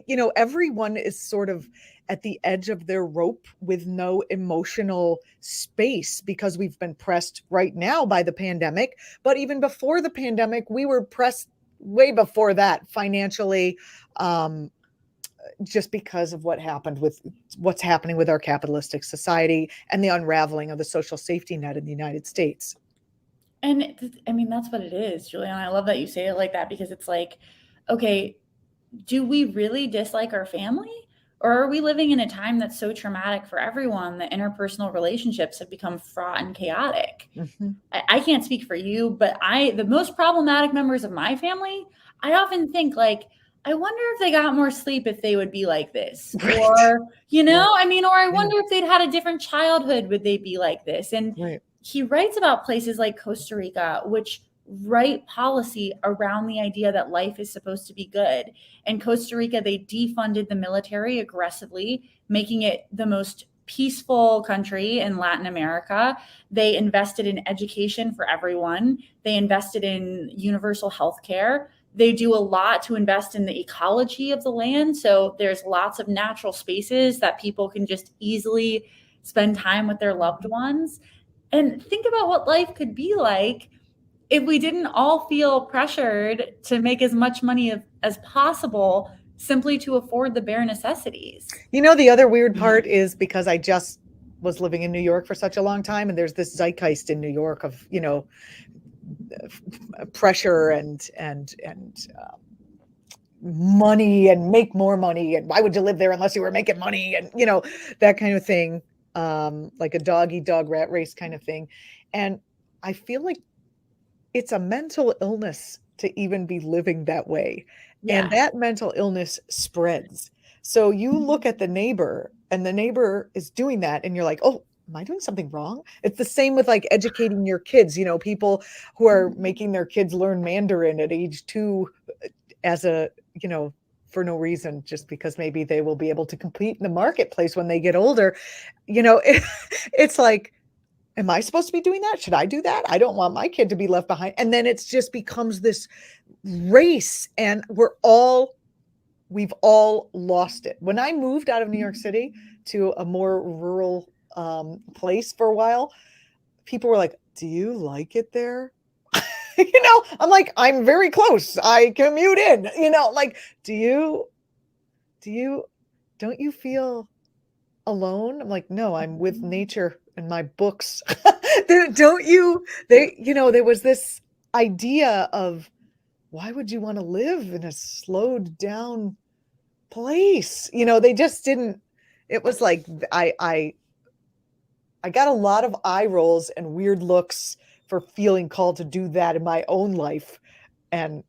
you know, everyone is sort of at the edge of their rope with no emotional space, because we've been pressed right now by the pandemic. But even before the pandemic, we were pressed way before that financially, just because of what's happening with our capitalistic society and the unraveling of the social safety net in the United States. And I mean, that's what it is, Julianna. I love that you say it like that, because it's like, okay, do we really dislike our family? Or are we living in a time that's so traumatic for everyone that interpersonal relationships have become fraught and chaotic? I can't speak for you, but the most problematic members of my family, I often think like, I wonder if they got more sleep if they would be like this, or, you know, I mean, or I wonder if they'd had a different childhood, would they be like this? And he writes about places like Costa Rica, which write policy around the idea that life is supposed to be good. In Costa Rica, they defunded the military aggressively, making it the most peaceful country in Latin America. They invested in education for everyone. They invested in universal health care. They do a lot to invest in the ecology of the land. So there's lots of natural spaces that people can just easily spend time with their loved ones. And think about what life could be like if we didn't all feel pressured to make as much money as possible simply to afford the bare necessities. You know, the other weird part is, because I just was living in New York for such a long time, and there's this zeitgeist in New York of, you know, pressure and money, and make more money, and why would you live there unless you were making money, and, you know, that kind of thing, like a dog-eat-dog rat race kind of thing. And I feel like it's a mental illness to even be living that way. And Yeah. that mental illness spreads. So you look at the neighbor and the neighbor is doing that and you're like, oh, am I doing something wrong? It's the same with like educating your kids, people who are making their kids learn Mandarin at age 2 as a, for no reason, just because maybe they will be able to compete in the marketplace when they get older. It's like, am I supposed to be doing that? Should I do that? I don't want my kid to be left behind. And then it's just becomes this race, and we've all lost it. When I moved out of New York City to a more rural place for a while, people were like, do you like it there? I'm like, I'm very close. I commute in, like, don't you feel alone? I'm like, no, I'm with nature and my books. There was this idea of, why would you want to live in a slowed down place? They just didn't. It was like, I got a lot of eye rolls and weird looks for feeling called to do that in my own life. And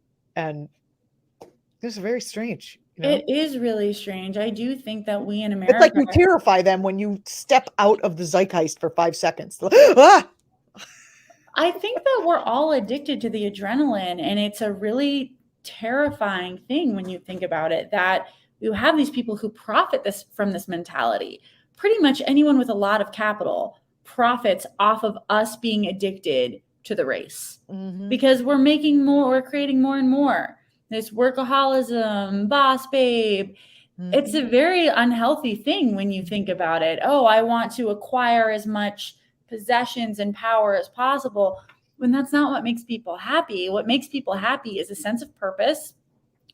it's very strange. It is really strange. I do think that we in It's like America, you terrify them when you step out of the zeitgeist for 5 seconds. Ah! I think that we're all addicted to the adrenaline, and it's a really terrifying thing when you think about it, that you have these people who profit from this mentality. Pretty much anyone with a lot of capital profits off of us being addicted to the race, because we're creating more and more. This workaholism, boss babe. It's a very unhealthy thing when you think about it. Oh, I want to acquire as much possessions and power as possible, when that's not what makes people happy. What makes people happy is a sense of purpose,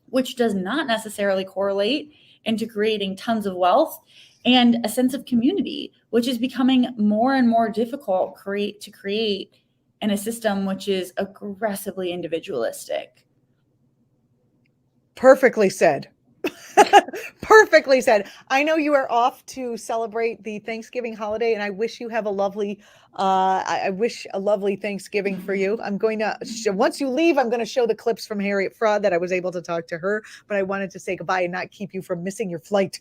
which does not necessarily correlate into creating tons of wealth, and a sense of community, which is becoming more and more difficult to create in a system which is aggressively individualistic. Perfectly said. Perfectly said. I know you are off to celebrate the Thanksgiving holiday, and I wish you have a lovely I wish a lovely Thanksgiving for you. I'm going to once you leave, I'm going to show the clips from Harriet Fraud that I was able to talk to her, but I wanted to say goodbye and not keep you from missing your flight.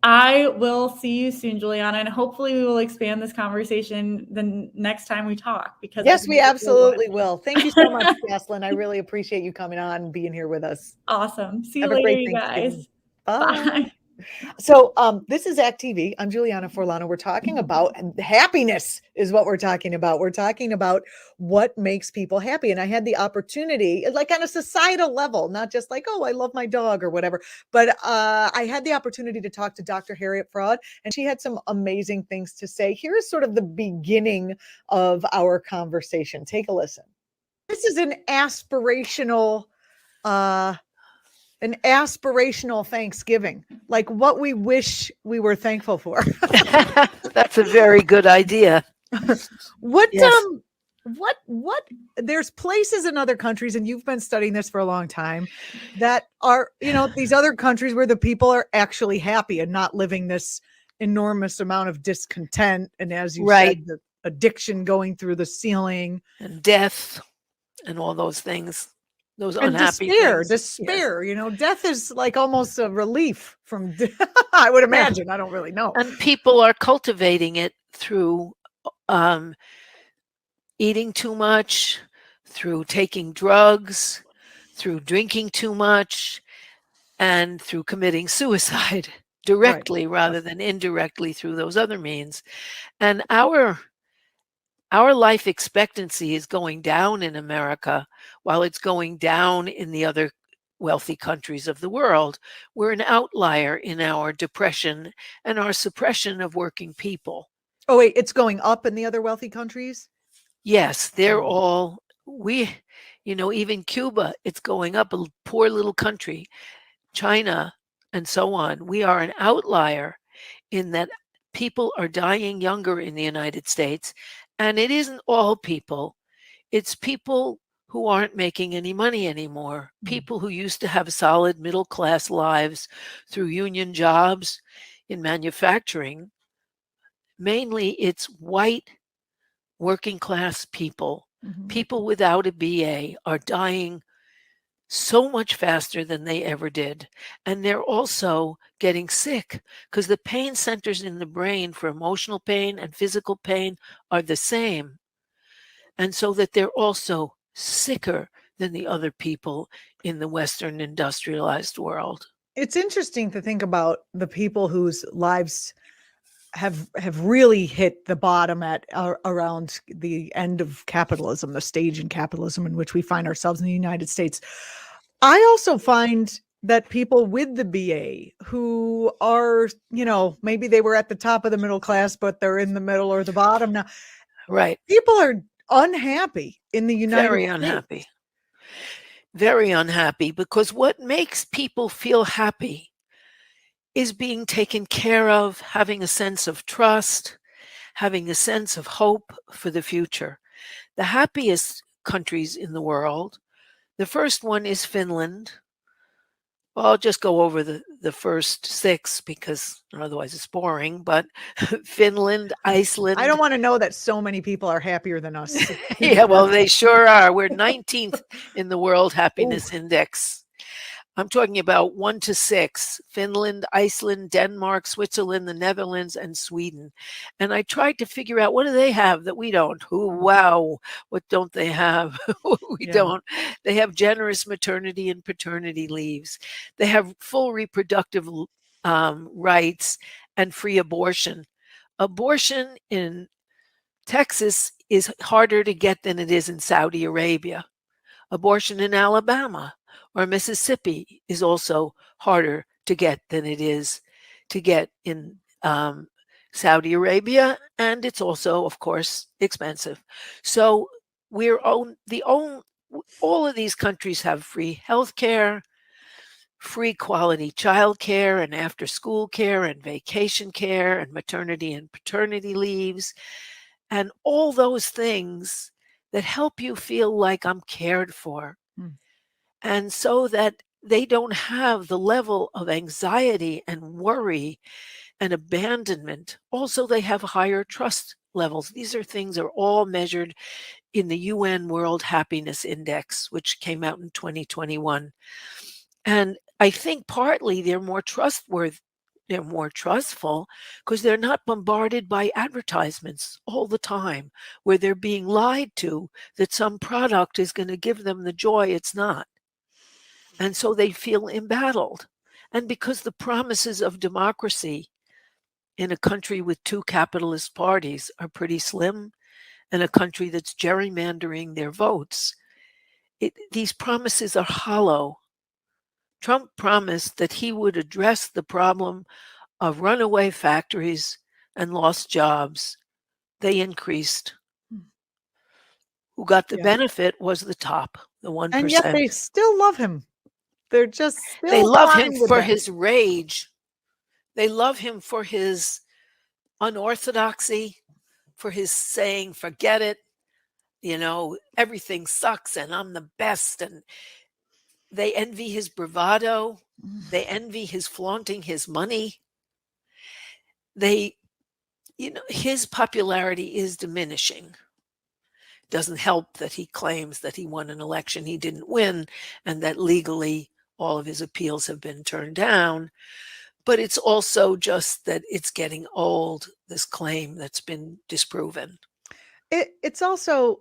I will see you soon, Juliana, and hopefully we will expand this conversation the next time we talk. Because yes, we absolutely will. Thank you so much, Jocelyn. I really appreciate you coming on and being here with us. Awesome. See you Have a later, great you guys. Bye. Bye. So this is actNOW. I'm Julianna Forlano. We're talking about happiness is what we're talking about. We're talking about what makes people happy. And I had the opportunity, like on a societal level, not just like, oh, I love my dog or whatever, but I had the opportunity to talk to Dr. Harriet Fraud, and she had some amazing things to say. Here's sort of the beginning of our conversation. Take a listen. This is an aspirational Thanksgiving, like what we wish we were thankful for. That's a very good idea. What Yes. what there's places in other countries, and you've been studying this for a long time, that are, these other countries where the people are actually happy and not living this enormous amount of discontent, and as you Right. said, the addiction going through the ceiling And death and all those things, those and unhappy despair. things. Yes. Death is like almost a relief from I would imagine. I don't really know. And people are cultivating it through eating too much, through taking drugs, through drinking too much, and through committing suicide directly rather than indirectly through those other means. And our life expectancy is going down in America while it's going down in the other wealthy countries of the world. We're an outlier in our depression and our suppression of working people. Oh, wait, it's going up in the other wealthy countries? Yes, they're all, even Cuba, it's going up, a poor little country, China, and so on. We are an outlier in that people are dying younger in the United States. And it isn't all people. It's people who aren't making any money anymore. People who used to have solid middle-class lives through union jobs in manufacturing. Mainly it's white working class people. People without a BA are dying so much faster than they ever did. And they're also getting sick because the pain centers in the brain for emotional pain and physical pain are the same. And so that they're also sicker than the other people in the Western industrialized world. It's interesting to think about the people whose lives have really hit the bottom at around the end of capitalism, the stage in capitalism in which we find ourselves in the United States. I also find that people with the BA who are, maybe they were at the top of the middle class, but they're in the middle or the bottom now. Right. People are unhappy in the United Very States. unhappy. Very unhappy, because what makes people feel happy is being taken care of, having a sense of trust, having a sense of hope for the future. The happiest countries in the world, the first one is Finland. Well, I'll just go over the first 6 because otherwise it's boring, but Finland, Iceland. I don't want to know that so many people are happier than us. Yeah, well, they sure are. We're 19th in the World Happiness Index. I'm talking about 1 to 6, Finland, Iceland, Denmark, Switzerland, the Netherlands, and Sweden. And I tried to figure out, what do they have that we don't? Oh, wow. What don't they have? We don't. They have generous maternity and paternity leaves. They have full reproductive rights and free abortion. Abortion in Texas is harder to get than it is in Saudi Arabia. Abortion in Alabama or Mississippi is also harder to get than it is to get in Saudi Arabia, and it's also, of course, expensive. So all of these countries have free health care, free quality child care and after school care and vacation care and maternity and paternity leaves and all those things that help you feel like I'm cared for. And so that they don't have the level of anxiety and worry and abandonment. Also, they have higher trust levels. These are things that are all measured in the UN World Happiness Index, which came out in 2021. And I think partly they're more trustworthy. They're more trustful because they're not bombarded by advertisements all the time where they're being lied to that some product is going to give them the joy it's not. And so they feel embattled. And because the promises of democracy in a country with 2 capitalist parties are pretty slim, and a country that's gerrymandering their votes, these promises are hollow. Trump promised that he would address the problem of runaway factories and lost jobs. They increased. Who got the benefit was the top, the 1%. And yet they still love him. They're just still They love him for that. his rage. They love him for his unorthodoxy, for his saying, forget it, everything sucks and I'm the best. And they envy his bravado. They envy his flaunting his money. His popularity is diminishing. Doesn't help that he claims that he won an election he didn't win and that legally all of his appeals have been turned down. But it's also just that it's getting old, this claim that's been disproven. It also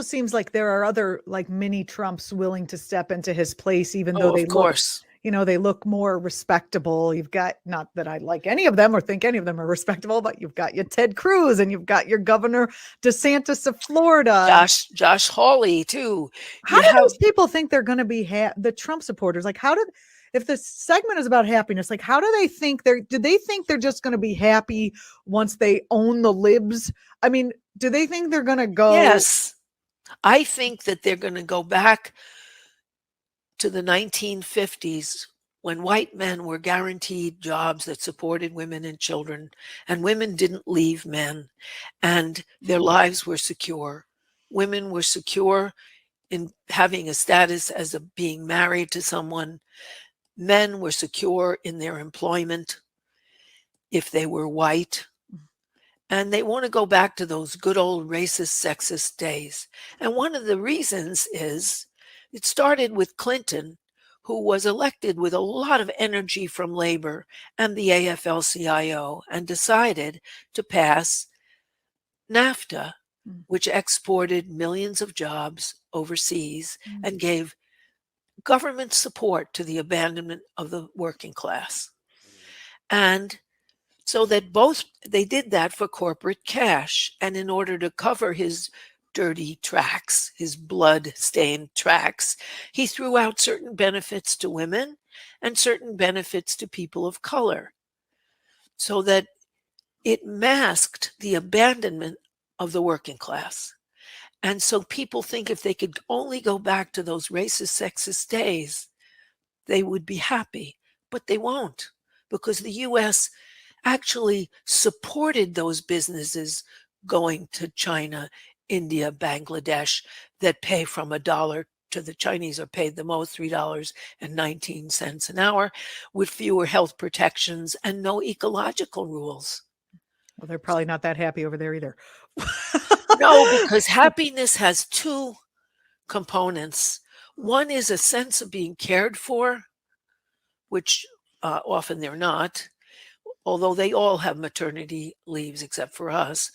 seems like there are other like mini Trumps willing to step into his place, even though they look more respectable. You've got, not that I like any of them or think any of them are respectable, but you've got your Ted Cruz and you've got your Governor DeSantis of Florida. Josh Hawley too. How do those people think they're going to be the Trump supporters? Like, if the segment is about happiness, like, how do they think do they think they're just going to be happy once they own the libs? I mean, do they think they're going to go? Yes. I think that they're going to go back to the 1950s when white men were guaranteed jobs that supported women and children, and women didn't leave men, and their lives were secure. Women were secure in having a status as being married to someone. Men were secure in their employment if they were white. And they want to go back to those good old racist, sexist days. And one of the reasons is It started with Clinton, who was elected with a lot of energy from labor and the AFL-CIO, and decided to pass NAFTA, which exported millions of jobs overseas and gave government support to the abandonment of the working class. And so that they did that for corporate cash. And in order to cover his dirty tracks, his blood-stained tracks, he threw out certain benefits to women and certain benefits to people of color, so that it masked the abandonment of the working class. And so people think if they could only go back to those racist, sexist days, they would be happy. But they won't, because the US actually supported those businesses going to China, India, Bangladesh, that pay from $1 to the Chinese are paid the most, $3.19 an hour, with fewer health protections and no ecological rules. Well, they're probably not that happy over there either. No, because happiness has two components. One is a sense of being cared for, which often they're not, although they all have maternity leaves except for us,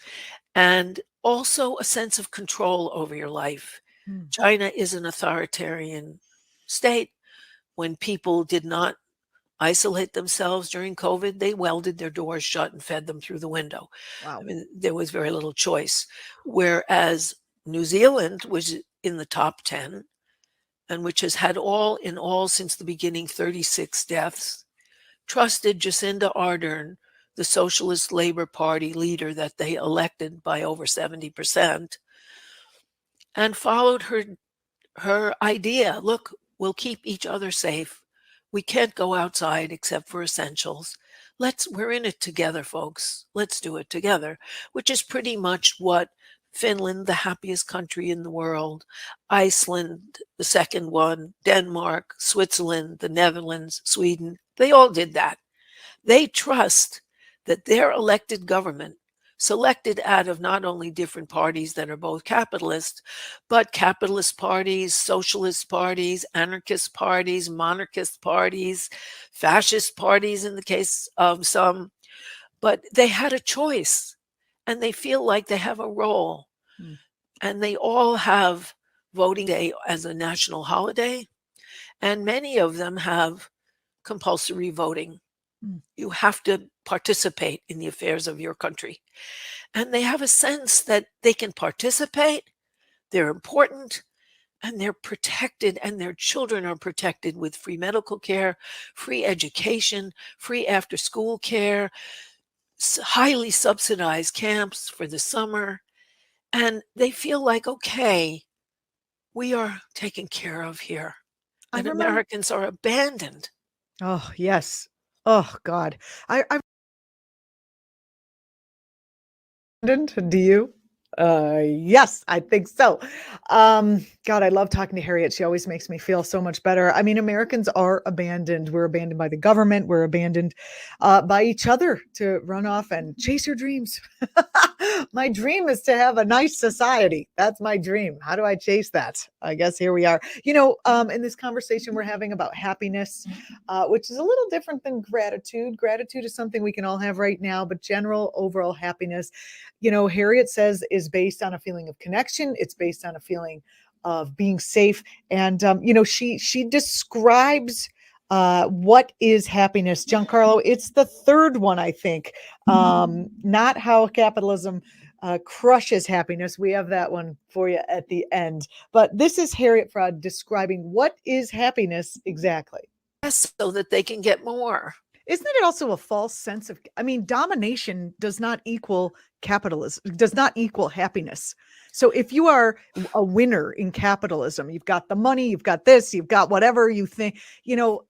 and also a sense of control over your life. China is an authoritarian state. When people did not isolate themselves during COVID, they welded their doors shut and fed them through the window. Wow. I mean, there was very little choice. Whereas New Zealand was in the top 10, and which has had all in all since the beginning 36 deaths, trusted Jacinda Ardern, the Socialist Labour Party leader that they elected by over 70%, and followed her idea. Look, we'll keep each other safe. We can't go outside except for essentials. We're in it together, folks. Let's do it together, which is pretty much what Finland, the happiest country in the world, Iceland, the second one, Denmark, Switzerland, the Netherlands, Sweden, they all did that. They trust that their elected government, selected out of not only different parties that are both capitalist, but capitalist parties, socialist parties, anarchist parties, monarchist parties, fascist parties in the case of some, but they had a choice and they feel like they have a role. And they all have voting day as a national holiday, and many of them have compulsory voting. You have to participate in the affairs of your country. And they have a sense that they can participate, they're important, and they're protected, and their children are protected with free medical care, free education, free after-school care, highly subsidized camps for the summer. And they feel like, okay, we are taken care of here. And Americans are abandoned. Oh, yes. Oh, God. I do you? Yes, I think so. God, I love talking to Harriet. She always makes me feel so much better. I mean, Americans are abandoned. We're abandoned by the government. We're abandoned by each other to run off and chase your dreams. My dream is to have a nice society. That's my dream. How do I chase that? I guess here we are. You know, in this conversation we're having about happiness, which is a little different than gratitude. Gratitude is something we can all have right now, but general overall happiness, you know, Harriet says is based on a feeling of connection. It's based on a feeling of being safe. And, you know, she describes what is happiness. Giancarlo, it's the third one, I think. Not how capitalism crushes happiness. We have that one for you at the end. But this is Harriet Fraud describing what is happiness exactly. So that they can get more. Isn't it also a false sense of, I mean, domination does not equal capitalism, does not equal happiness. So if you are a winner in capitalism, you've got the money, you've got this, you've got whatever you think, you know,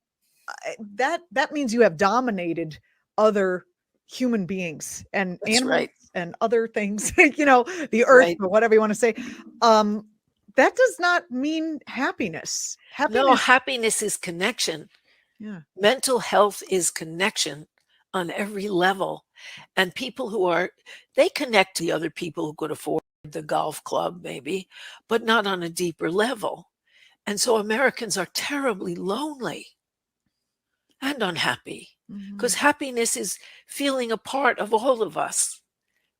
that means you have dominated other human beings and That's animals right. and other things, you know, the earth, Right. or whatever you want to say. That does not mean happiness. No, happiness is connection. Yeah. Mental health is connection on every level. And people they connect to other people who could afford the golf club maybe, but not on a deeper level. And so Americans are terribly lonely and unhappy, because happiness is feeling a part of all of us,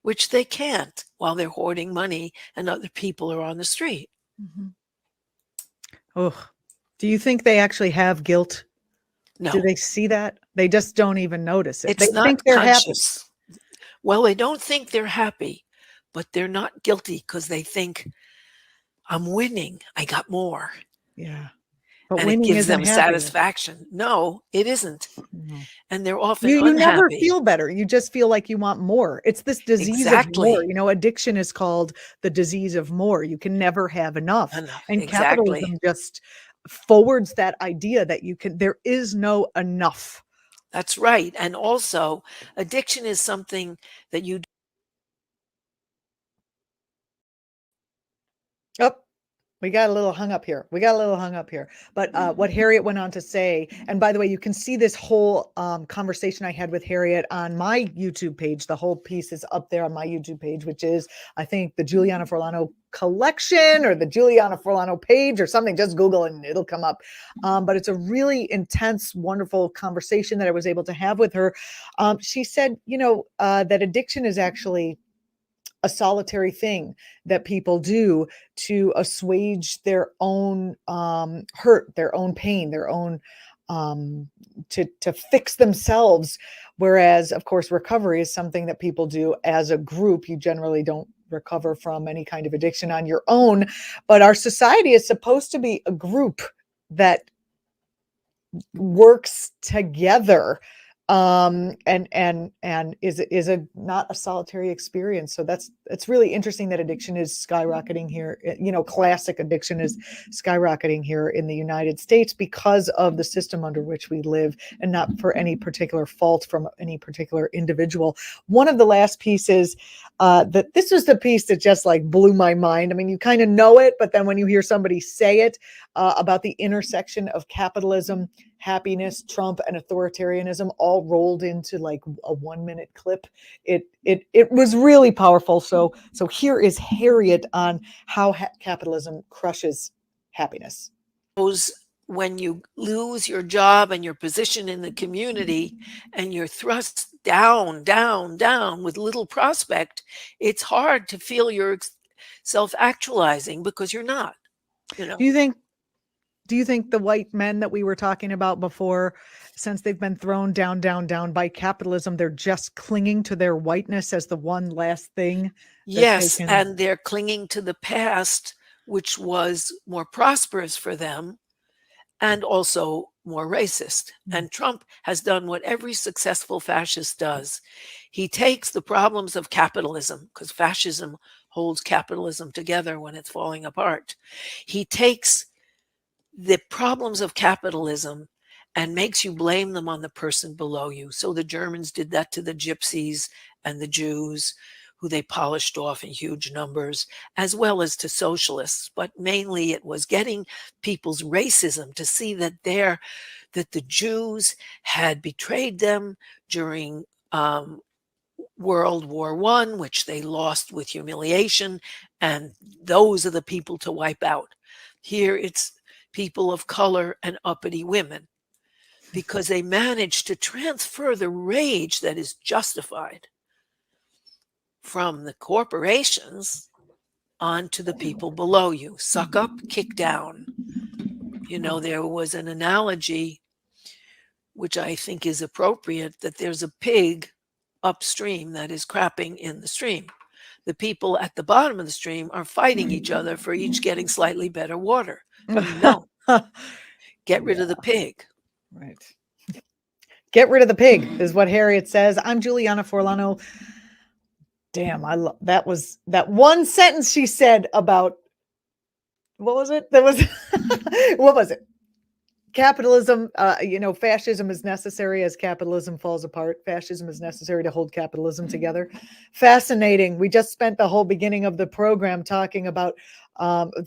which they can't while they're hoarding money and other people are on the street. Oh, do you think they actually have guilt? No, Do they see that? They just don't even notice it. it's They not think they're happy. conscious. Well, they don't think they're happy, but they're not guilty because they think, I'm winning. I got more. Yeah. But And it winning gives isn't them happiness. satisfaction. No, it isn't. No. And they're often You never unhappy. feel better. You just feel like you want more. It's this disease of Exactly. more. You know, addiction is called the disease of more. You can never have enough. Enough. And Exactly. capitalism just forwards that idea that there is no enough. That's right. And also, addiction is something that you Oh, we got a little hung up here. But what Harriet went on to say, and by the way, you can see this whole conversation I had with Harriet on my YouTube page. The whole piece is up there on my YouTube page, which is, I think, the Julianna Forlano collection or the Julianna Forlano page or something. Just Google and it'll come up. But it's a really intense, wonderful conversation that I was able to have with her. She said, that addiction is actually a solitary thing that people do to assuage their own hurt, their own pain, their own to fix themselves. Whereas, of course, recovery is something that people do as a group. You generally don't recover from any kind of addiction on your own, but our society is supposed to be a group that works together and is a not a solitary experience. So it's really interesting that addiction is skyrocketing here. Classic addiction is skyrocketing here in the United States because of the system under which we live, and not for any particular fault from any particular individual. One of the last pieces that this was the piece that just like blew my mind. I mean, you kind of know it, but then when you hear somebody say it about the intersection of capitalism, happiness, Trump, and authoritarianism all rolled into like a 1-minute clip. It was really powerful. So here is Harriet on how capitalism crushes happiness. When you lose your job and your position in the community and you're thrust down, down, down with little prospect, it's hard to feel you're self-actualizing because you're not. Do you think the white men that we were talking about before, since they've been thrown down, down, down by capitalism, they're just clinging to their whiteness as the one last thing? Yes, and they're clinging to the past, which was more prosperous for them and also more racist. And Trump has done what every successful fascist does. He takes the problems of capitalism, because fascism holds capitalism together when it's falling apart. He takes the problems of capitalism and makes you blame them on the person below you. So the Germans did that to the gypsies and the Jews, who they polished off in huge numbers, as well as to socialists. But mainly it was getting people's racism to see that the Jews had betrayed them during World War I, which they lost with humiliation, and those are the people to wipe out. Here it's people of color and uppity women, because they managed to transfer the rage that is justified from the corporations onto the people below you. Suck up, kick down. There was an analogy, which I think is appropriate, that there's a pig upstream that is crapping in the stream. The people at the bottom of the stream are fighting each other for each getting slightly better water. No, get rid of the pig. Right. Get rid of the pig is what Harriet says. I'm Julianna Forlano. Damn, I love that one sentence she said about, what was it? What was it? Capitalism, fascism is necessary as capitalism falls apart. Fascism is necessary to hold capitalism together. Fascinating. We just spent the whole beginning of the program talking about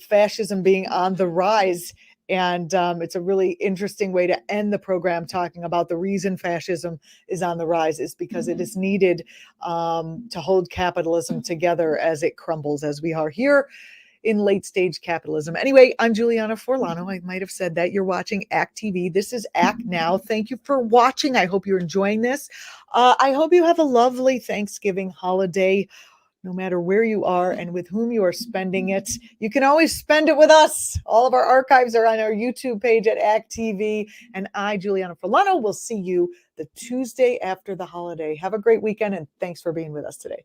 fascism being on the rise. And it's a really interesting way to end the program talking about the reason fascism is on the rise is because it is needed to hold capitalism together as it crumbles, as we are here in late stage capitalism. Anyway, I'm Julianna Forlano. I might have said that. You're watching ACT TV. This is actNOW. Thank you for watching. I hope you're enjoying this. I hope you have a lovely Thanksgiving holiday, no matter where you are and with whom you are spending it. You can always spend it with us. All of our archives are on our YouTube page at ACT TV. And I, Julianna Forlano, will see you the Tuesday after the holiday. Have a great weekend, and thanks for being with us today.